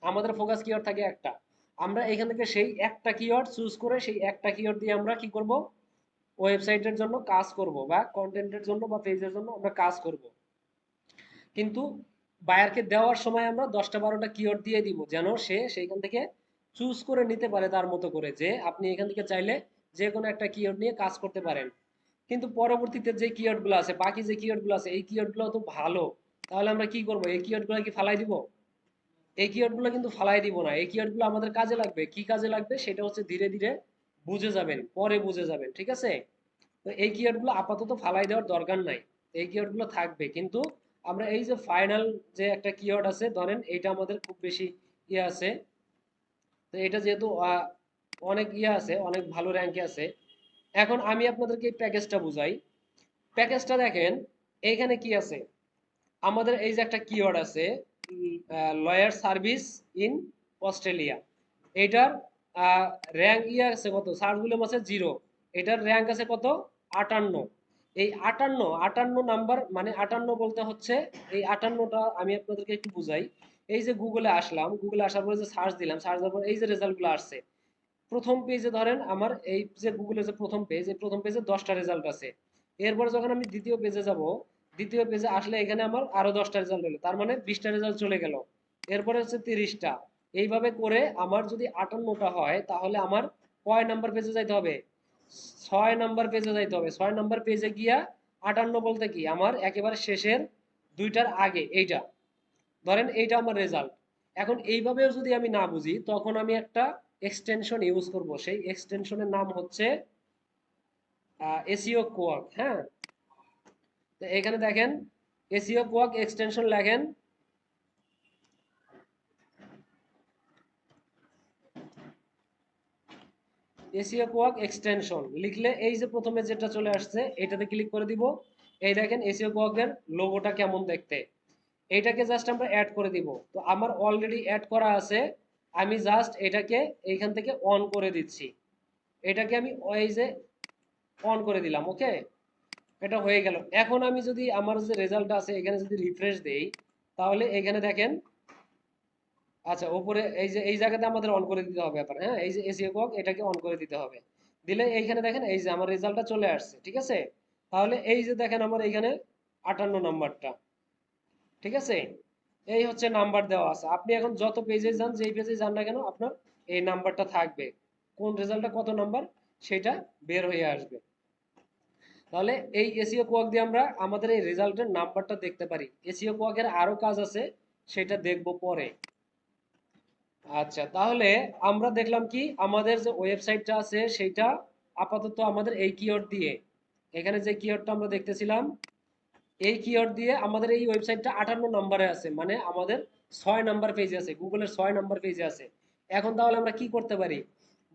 আমাদের ফোকাস কিওয়ার্ড থাকে একটা। আমরা এখান থেকে সেই একটা কিওয়ার্ড চুজ করে সেই একটা কিওয়ার্ড দিয়ে আমরা কি করব, ওয়েবসাইটের জন্য কাজ করব বা কন্টেন্টের জন্য বা পেজের জন্য আমরা কাজ করব। কিন্তু বায়ারকে দেওয়ার সময় আমরা 10টা 12টা কিওয়ার্ড দিয়ে দিব, যেন সে সেইখান থেকে চুজ করে নিতে পারে তার মতো করে, যে আপনি এখান থেকে চাইলে যে কোনো একটা কিওয়ার্ড নিয়ে কাজ করতে পারেন। কিন্তু পরবর্তীতে যে কিওয়ার্ডগুলো আছে, বাকি যে কিওয়ার্ডগুলো আছে, এই কিওয়ার্ডগুলো তো ভালো, তাহলে আমরা কি করব, এই কিওয়ার্ডগুলো কি ফালাই দিব? এই কিওয়ার্ডগুলো কিন্তু ফালাই দিব না, এই কিওয়ার্ডগুলো আমাদের কাজে লাগবে। কি কাজে লাগবে সেটা হচ্ছে ধীরে ধীরে বুঝে যাবেন, পরে বুঝে যাবেন, ঠিক আছে? তো এই কিওয়ার্ডগুলো আপাতত ফালাই দেওয়ার দরকার নাই, এই কিওয়ার্ডগুলো থাকবে। কিন্তু আমরা এই যে ফাইনাল যে একটা কিওয়ার্ড আছে, ধরেন এটা আমাদের খুব বেশি ইয়ে আছে, তো এটা যেহেতু অনেক ইয়ে আছে, অনেক ভালো র্যাঙ্কে আছে। এখন আমি আপনাদেরকে এই প্যাকেজটা বুঝাই। প্যাকেজটা দেখেন, এইখানে কি আছে, আমাদের এই যে একটা কিওয়ার্ড আছে, লয়ার সার্ভিস ইন অস্ট্রেলিয়া, এটার র্যাঙ্ক ইয়ে আছে কত, সার্চ ভলিউম আছে 0, এটার র্যাঙ্ক আছে কত, 58। এই 58 নাম্বার, মানে 58 বলতে হচ্ছে, এই 58টা আমি আপনাদেরকে একটু বুঝাই। এই যে গুগলে আসলাম, গুগলে আসার পরে যে সার্চ দিলাম, সার্চ দেওয়ার পর এই যে রেজাল্টগুলো আসছে, প্রথম পেজে ধরেন আমার এই যে গুগলের যে প্রথম পেজ, এই প্রথম পেজে 10টা রেজাল্ট আছে। এরপরে যখন আমি দ্বিতীয় পেজে যাব, দ্বিতীয় পেজে আসলে এখানে আমার আরো 10টা রেজাল্ট হলো, তার মানে 20টা রেজাল্ট চলে গেল। এরপরে হচ্ছে 30টা। এইভাবে করে আমার যদি 58টা হয়, তাহলে আমার কয় নাম্বার পেজে যাইতে হবে? 6 নাম্বার পেজে যাইতে হবে। 6 নাম্বার পেজে গিয়া 58 বলতে কি, আমার একেবারে শেষের দুইটার আগে এইটা, ধরেন এইটা আমার রেজাল্ট। এখন এইভাবেও যদি আমি না বুঝি, তখন আমি একটা এক্সটেনশন ইউজ করব, সেই এক্সটেনশনের নাম হচ্ছে এসইও কোয়াক। হ্যাঁ, তো এখানে দেখেন এসইও কোয়াক এক্সটেনশন লেখেন, এসইও কোয়াক এক্সটেনশন লিখলে এই যে প্রথমে যেটা চলে আসছে এটাতে ক্লিক করে দিব। এই দেখেন এসইও কোয়াকের লোগোটা কেমন দেখতে, এটাকে জাস্ট আমরা অ্যাড করে দিব। তো আমার অলরেডি অ্যাড করা আছে, আমি জাস্ট এটাকে এইখান থেকে অন করে দিচ্ছি। এটাকে আমি ওই যে অন করে দিলাম, ওকে, এটা হয়ে গেল। এখন আমি যদি আমার যে রেজাল্ট আছে এখানে যদি রিফ্রেশ দেই, তাহলে এখানে দেখেন, আচ্ছা উপরে এই যে এই জায়গাতে আমাদের অন করে দিতে হবে ব্যাপার, হ্যাঁ, এই যে এসিও কক এটাকে অন করে দিতে হবে। দিলে এইখানে দেখেন এই যে আমার রেজাল্টটা চলে আসছে, ঠিক আছে? তাহলে এই যে দেখেন আমার এইখানে 58 নাম্বারটা, ঠিক আছে? এই হচ্ছে নাম্বার দেওয়া আছে। আপনি এখন যত পেজে যান, যেই পেজে যান না কেন, আপনার এই নাম্বারটা থাকবে, কোন রেজাল্টটা কত নাম্বার সেটা বের হয়ে আসবে। তাহলে এই এসইও কোয়াক দিয়ে আমরা আমাদের এই রেজাল্টের নাম্বারটা দেখতে পারি। এসইও কোয়াকের আরো কাজ আছে, সেটা দেখব পরে। আচ্ছা, তাহলে আমরা দেখলাম কি, আমাদের যে ওয়েবসাইটটা আছে সেটা আপাতত আমাদের এই কিওয়ার্ড দিয়ে, এখানে যে কিওয়ার্ডটা আমরা দেখতেছিলাম, এই কিওয়ার্ড দিয়ে আমাদের এই ওয়েবসাইটটা 58 নম্বরে আছে, মানে আমাদের 6 নাম্বার পেজে আছে, গুগলের 6 নাম্বার পেজে আছে। এখন তাহলে আমরা কি করতে পারি,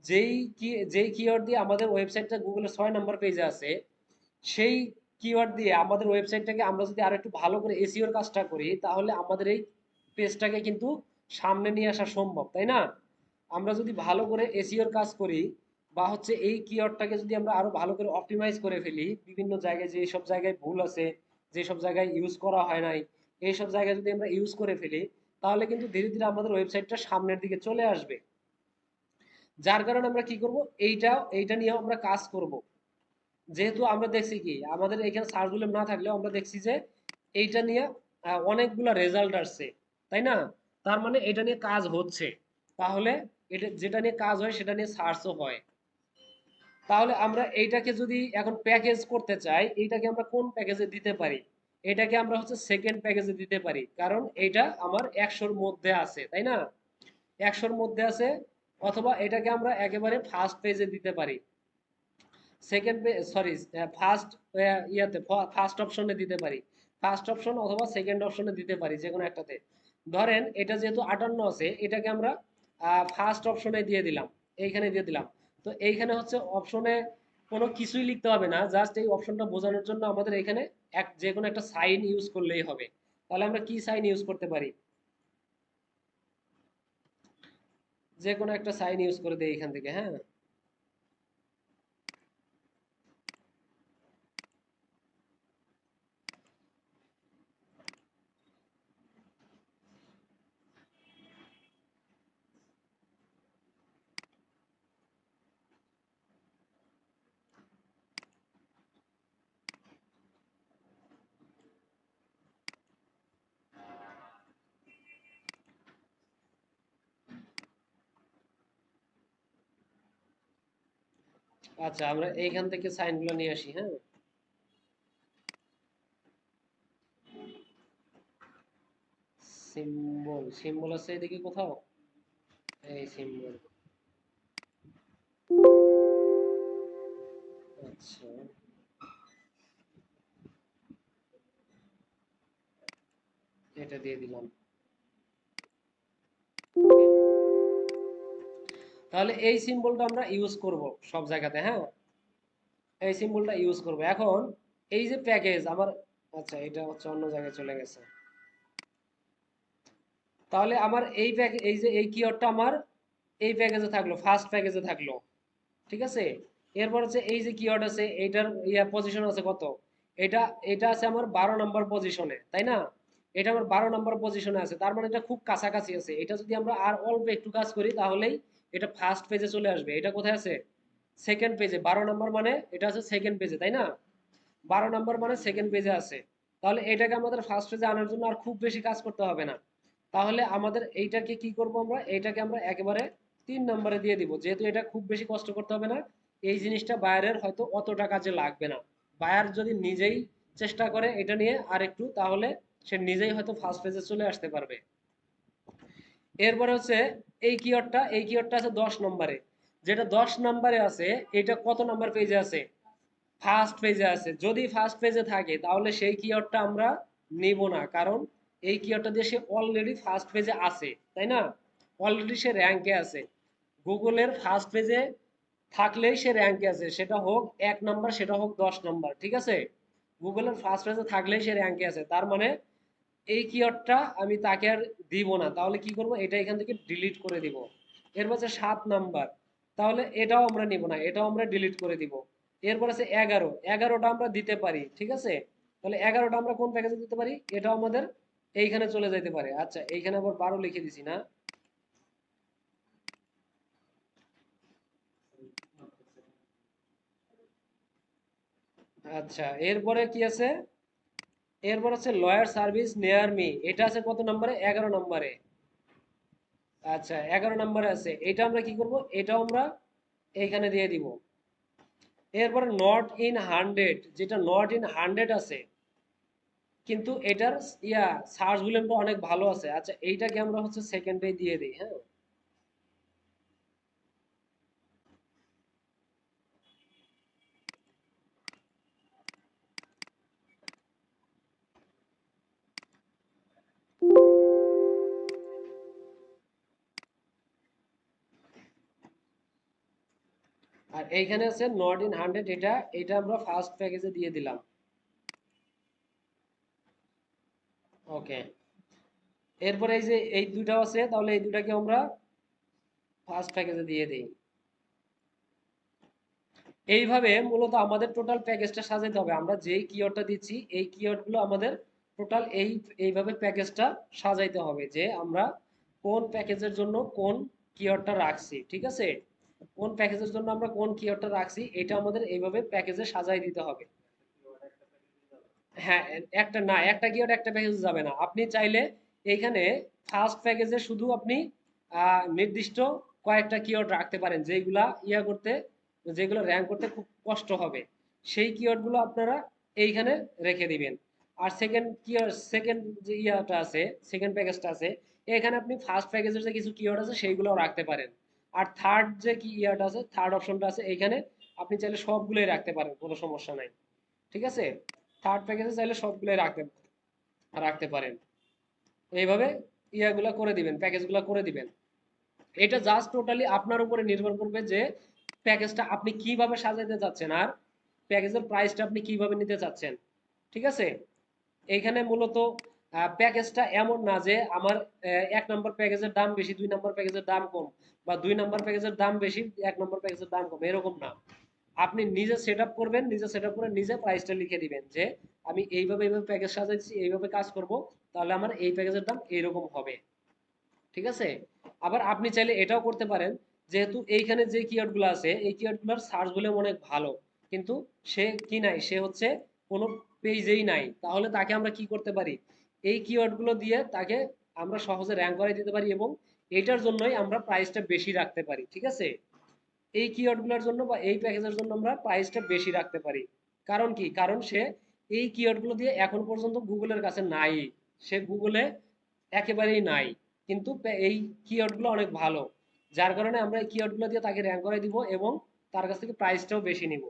যেই কিওয়ার্ড দিয়ে আমাদের ওয়েবসাইটটা গুগলের 6 নাম্বার পেজে আছে, সেই কিওয়ার্ড দিয়ে আমাদের ওয়েবসাইটটাকে আমরা যদি আর একটু ভালো করে এসইওর কাজটা করি, তাহলে আমাদের এই পেজটাকে কিন্তু সামনে নিয়ে আসা সম্ভব, তাই না? আমরা যদি ভালো করে এসইওর কাজ করি, বা হচ্ছে এই কিওয়ার্ডটাকে যদি আমরা আরো ভালো করে অপটিমাইজ করে ফেলি, বিভিন্ন জায়গায় যে সব জায়গায় ভুল আছে, যে সব জায়গায় ইউজ করা হয় নাই, এই সব জায়গায় যদি আমরা ইউজ করে ফেলি, তাহলে কিন্তু ধীরে ধীরে আমাদের ওয়েবসাইটটা সামনের দিকে চলে আসবে। যার কারণে আমরা কি করব, এইটা নিয়ে আমরা কাজ করব। যেহেতু আমরা দেখছি কি, আমাদের এখানে সার্চ ভলিউম না থাকলেও আমরা দেখছি যে এইটা নিয়ে অনেকগুলা রেজাল্ট আসছে, তাই না? তার মানে এটা নিয়ে কাজ হচ্ছে। তাহলে এটা যেটা নিয়ে কাজ হয় সেটা নিয়ে সার্চও হয়। তাহলে আমরা এইটাকে যদি এখন প্যাকেজ করতে চাই, এইটাকে আমরা কোন প্যাকেজে দিতে পারি? এটাকে আমরা হচ্ছে সেকেন্ড প্যাকেজে দিতে পারি, কারণ এইটা আমার 100-র মধ্যে আছে, তাই না? 100-র মধ্যে আছে। অথবা এটাকে আমরা একেবারে ফার্স্ট পেজে দিতে পারি, সেকেন্ড পেজ, সরি, ফার্স্ট ইয়াতে ফার্স্ট অপশনে দিতে পারি। ফার্স্ট অপশন অথবা সেকেন্ড অপশনে দিতে পারি, যে কোনো একটাতে। ধরেন এটা যেহেতু 58 আছে, এটাকে আমরা ফার্স্ট অপশনে দিয়ে দিলাম, এইখানে দিয়ে দিলাম। তো এইখানে হচ্ছে অপশনে কোনো কিছুই লিখতে হবে না, জাস্ট এই অপশনটা বোঝানোর জন্য আমাদের এখানে যে কোনো একটা সাইন ইউজ করলেই হবে। তাহলে আমরা কি সাইন ইউজ করতে পারি? যে কোনো একটা সাইন ইউজ করে দিই এখান থেকে, হ্যাঁ। আচ্ছা, আমরা এইখান থেকে সাইনগুলো নিয়ে আসি, হ্যাঁ। সিম্বল, সিম্বল আছে এদিকে কোথাও? এই সিম্বল। আচ্ছা, এটা দিয়ে দিলাম। তাহলে এই সিম্বলটা আমরা ইউজ করব সব জায়গাতে, হ্যাঁ। এই সিম্বলটা ইউজ করব এখন। এই যে প্যাকেজ আমার, আচ্ছা এটা হচ্ছে অন্য জায়গায় চলে গেছে। তাহলে আমার এই প্যাকেজ, এই যে এই কিওয়ার্ডটা আমার এই প্যাকেজে থাকলো, ফার্স্ট প্যাকেজে থাকলো, ঠিক আছে। এরপর হচ্ছে এই যে কিওয়ার্ড আছে, এইটার পজিশন আছে কত? এটা এটা আছে আমার 12 নম্বর পজিশনে, তাই না? এটা আমার 12 নম্বর পজিশনে আছে, তার মানে এটা খুব কাছাকাছি আছে। এটা যদি আমরা আর অল্প একটু কাজ করি তাহলেই এটা ফার্স্ট পেজে চলে আসবে। এটা কোথায় আছে? সেকেন্ড পেজে। 12 নম্বর মানে এটা আছে সেকেন্ড পেজে, তাই না? 12 নম্বর মানে সেকেন্ড পেজে আছে। তাহলে এটাকে আমাদের ফার্স্ট পেজে আনার জন্য আর খুব বেশি কাজ করতে হবে না। তাহলে আমাদের এইটাকে কি করব, আমরা এইটাকে আমরা একেবারে 3 নম্বরে দিয়ে দিব, যেহেতু এটা খুব বেশি কষ্ট করতে হবে না। এই জিনিসটা বায়ারের হয়তো অতটা কাজে লাগবে না। বায়ার যদি নিজেই চেষ্টা করে এটা নিয়ে আর একটু, তাহলে সে নিজেই হয়তো ফার্স্ট পেজে চলে আসতে পারবে। এরপরে হচ্ছে এই কিওয়ার্ডটা আছে 10 নম্বরে। যেটা 10 নম্বরে আছে, এটা কত নাম্বার পেজে আছে? ফার্স্ট পেজে আছে। যদি ফার্স্ট পেজে থাকে তাহলে সেই কিওয়ার্ডটা আমরা নিব না, কারণ এই কিওয়ার্ডটা দিয়ে সে অলরেডি ফার্স্ট পেজে আছে, তাই না? অলরেডি সে র্যাঙ্কে আছে। গুগলের ফার্স্ট পেজে থাকলেই সে র্যাঙ্কে আছে, সেটা হোক 1 নম্বর, সেটা হোক 10 নম্বর, ঠিক আছে। গুগলের ফার্স্ট পেজে থাকলেই সে র্যাঙ্কে আছে, তার মানে এই কিওয়ার্ডটা আমি তাকে আর দিব না। তাহলে কি করব, এটা এখান থেকে ডিলিট করে দিব। এরপর আছে 7 নাম্বার, তাহলে এটাও আমরা নিব না, এটাও আমরা ডিলিট করে দিব। এরপর আছে 11, 11টা আমরা দিতে পারি, ঠিক আছে। তাহলে 11টা আমরা কোন প্যাকেজে দিতে পারি? এটাও আমাদের এইখানে চলে যেতে পারে। আচ্ছা, এইখানে আবার 12 লিখে দিছি না। আচ্ছা, এরপরে কি আছে? এরপর আছে লয়ার সার্ভিস নিয়ার মি, এটা আছে কত নম্বরে? 11 নম্বরে। আচ্ছা, 11 নম্বরে আছে। এটা আমরা কি করব, এটাও আমরা এইখানে দিয়ে দিব। এরপরে নট ইন 100, যেটা নট ইন 100 আছে, কিন্তু এটার সার্চ ভলিউমটা অনেক ভালো আছে। আচ্ছা, এইটাকে আমরা হচ্ছে সেকেন্ডে দিয়ে দিই, হ্যাঁ। আর এইখানে আছে নট ইন 100, এটা এটা আমরা ফার্স্ট প্যাকেজে দিয়ে দিলাম। ওকে। এরপরে এই যে এই দুইটা আছে, তাহলে এই দুটাকে আমরা ফার্স্ট প্যাকেজে দিয়ে দিই। এইভাবে মূলত আমাদের টোটাল প্যাকেজটা সাজাতে হবে। আমরা যেই কিওয়ার্ডটা দিচ্ছি এই কিওয়ার্ড গুলো আমাদের টোটাল এইভাবে প্যাকেজটা সাজাইতে হবে, যে আমরা কোন প্যাকেজের জন্য কোন কিওয়ার্ডটা রাখছি, ঠিক আছে। কোন প্যাকেজের জন্য আমরা কোন কিওয়ার্ডটা রাখছি এটা আমাদের এইভাবে প্যাকেজে সাজাই দিতে হবে। হ্যাঁ, একটা না, একটা কিওয়ার্ড একটা প্যাকেজে যাবে না। আপনি চাইলে এইখানে ফার্স্ট প্যাকেজে শুধু আপনি নির্দিষ্ট কয়েকটা কিওয়ার্ড রাখতে পারেন যেগুলা করতে, যেগুলো র্যাঙ্ক করতে খুব কষ্ট হবে, সেই কিওয়ার্ড গুলো আপনারা এইখানে রেখে দিবেন। আর সেকেন্ড যে ইয়াটা আছে, সেকেন্ড প্যাকেজটা আছে, এখানে আপনি ফার্স্ট প্যাকেজের যে কিছু কিওয়ার্ড আছে সেইগুলো রাখতে পারেন। আর থার্ড যে কি ইয়াটা আছে, থার্ড অপশনটা আছে, এইখানে আপনি চাইলে সবগুলোই রাখতে পারেন, কোনো সমস্যা নাই। ঠিক আছে, থার্ড প্যাকেজে চাইলে সবগুলোই রাখতে রাখতে পারেন। এইভাবে ইয়াগুলা করে দিবেন, প্যাকেজগুলো করে দিবেন। এটা জাস্ট টোটালি আপনার উপরে নির্ভর করবে যে প্যাকেজটা আপনি কিভাবে সাজাইতে চাচ্ছেন আর প্যাকেজের প্রাইসটা আপনি কিভাবে নিতে চাচ্ছেন। ঠিক আছে, এইখানে মূলত প্যাকেজটা এমন না যে আমার 1 নম্বর প্যাকেজের দাম বেশি, 2 নম্বর প্যাকেজের দাম কম, বা 2 নম্বর প্যাকেজের দাম বেশি, 1 নম্বর প্যাকেজের দাম কম, এরকম না। আপনি নিজে সেট আপ করবেন, নিজে সেট আপ করে নিজে প্রাইসটা লিখে দিবেন যে আমি এইভাবে এইভাবে প্যাকেজ সাজাইছি, এইভাবে কাজ করব, তাহলে আমার এই প্যাকেজের দাম এইরকম হবে। ঠিক আছে, আবার আপনি চাইলে এটাও করতে পারেন, যেহেতু এইখানে যে কিওয়ার্ড গুলো আছে এই কিওয়ার্ড গুলোর সার্চ ভলিউম অনেক ভালো, কিন্তু সে কি নাই, সে হচ্ছে কোনো পেজেই নাই, তাহলে তাকে আমরা কি করতে পারি, এই কিওয়ার্ড গুলো দিয়ে তাকে আমরা সহজে র্যাঙ্ক করে দিতে পারি, এবং এইটার জন্যই আমরা প্রাইসটা বেশি রাখতে পারি। ঠিক আছে, এই কিওয়ার্ড গুলোর জন্য বা এই প্যাকেজের জন্য আমরা প্রাইসটা বেশি রাখতে পারি। কারণ কি, কারণ সে এই কিওয়ার্ড গুলো দিয়ে এখন পর্যন্ত গুগলের কাছে নাই, সে গুগলে একেবারেই নাই, কিন্তু এই কিওয়ার্ড গুলো অনেক ভালো, যার কারণে আমরা এই কিওয়ার্ড গুলো দিয়ে তাকে র্যাঙ্ক করে দিব এবং তার কাছ থেকে প্রাইসটাও বেশি নিব,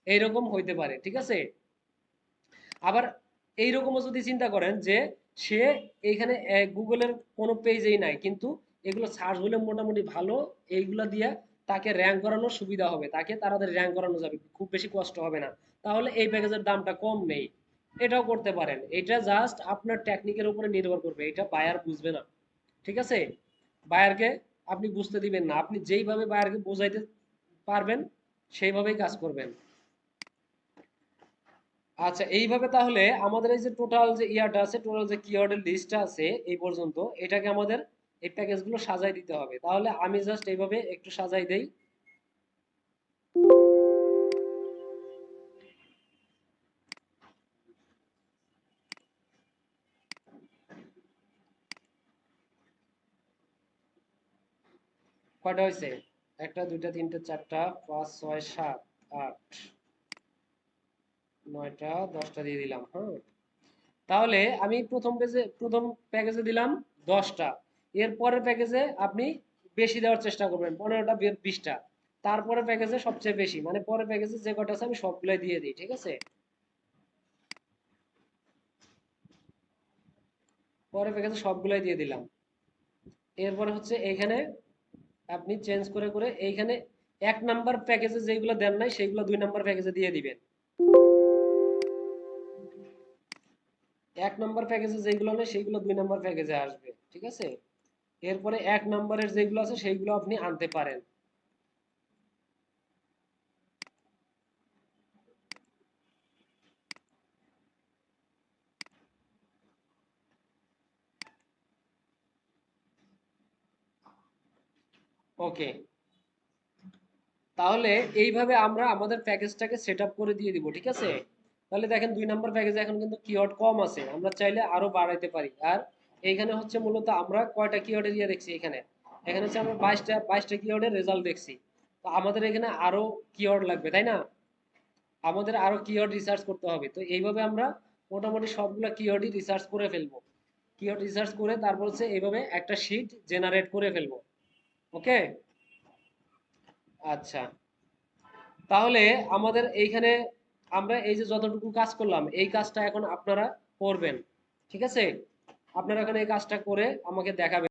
এইরকম হইতে পারে। ঠিক আছে, আবার এইরকমও যদি চিন্তা করেন যে সে এইখানে গুগলের কোনো পেজেই নাই, কিন্তু এগুলো সার্চ হলে মোটামুটি ভালো, এইগুলা দিয়ে তাকে র্যাঙ্ক করানোর সুবিধা হবে, তাকে তাড়াতাড়ি র্যাঙ্ক করানো যাবে, খুব বেশি কষ্ট হবে না, তাহলে এই প্যাকেজের দামটা কম নেই, এটাও করতে পারেন। এটা জাস্ট আপনার টেকনিকের উপরে নির্ভর করবে, এটা বায়ার বুঝবে না। ঠিক আছে, বায়ারকে আপনি বুঝতে দিবেন না, আপনি যেইভাবে বায়ারকে বোঝাইতে পারবেন সেইভাবেই কাজ করবেন। আচ্ছা, এইভাবে তাহলে আমাদের এই যে টোটাল যে ইয়াটা আছে, টোটাল যে কিওয়ার্ডের লিস্টটা আছে এই পর্যন্ত, এটাকে আমাদের এই প্যাকেজগুলো সাজাই দিতে হবে। তাহলে আমি জাস্ট এইভাবে একটু সাজাই দেই। কয়টা হয়েছে? একটা, দুইটা, তিনটা, চারটা, পাঁচ, ছয়, সাত, আট, নয়টা, 10টা দিয়ে দিলাম। হ্যাঁ, তাহলে আমি প্রথম প্যাকেজে দিলাম 10টা, এর পরের প্যাকেজে আপনি বেশি দেওয়ার চেষ্টা করবেন, 15টা, 20টা, তারপরে প্যাকেজে সবচেয়ে বেশি, মানে পরের প্যাকেজে যে কটা আছে আমি সবগুলাই দিয়ে দিই। ঠিক আছে, পরের প্যাকেজে সবগুলাই দিয়ে দিলাম। এরপরে হচ্ছে এইখানে আপনি চেঞ্জ করে করে এইখানে 1 নাম্বার প্যাকেজে যেগুলো দেন নাই সেইগুলো 2 নাম্বার প্যাকেজে দিয়ে দিবেন। 1 নাম্বার প্যাকেজে যেগুলো নেই সেইগুলো 2 নাম্বার প্যাকেজে আসবে। ঠিক আছে, এরপরে 1 নাম্বারের যেগুলো আছে সেইগুলো আপনি আনতে পারেন। ওকে, তাহলে এইভাবে আমরা আমাদের প্যাকেজটাকে সেট আপ করে দিয়ে দিব। ঠিক আছে, তাহলে দেখেন 2 নাম্বার প্যাকেজে এখন কিন্তু কিওয়ার্ড কম আছে, আমরা চাইলে আরো বাড়াইতে পারি। আর এইখানে হচ্ছে মূলত আমরা কয়টা কিওয়ার্ড এরিয়া দেখছি, এখানে এখানে হচ্ছে আমরা 22টা কিওয়ার্ডের রেজাল্ট দেখছি। তো আমাদের এখানে আরো কিওয়ার্ড লাগবে, তাই না? আমাদের আরো কিওয়ার্ড রিসার্চ করতে হবে। তো এইভাবে আমরা মোটামুটি সবগুলো কিওয়ার্ডই রিসার্চ করে ফেলবো। কিওয়ার্ড রিসার্চ করে তারপর হচ্ছে এইভাবে একটা শিট জেনারেট করে ফেলবো। ওকে, আচ্ছা, তাহলে আমাদের এইখানে আমরা এই যে যতটুকু কাজ করলাম এই কাজটা এখন আপনারা করবেন। ঠিক আছে, আপনারা এখন এই কাজটা করে আমাকে দেখাবেন।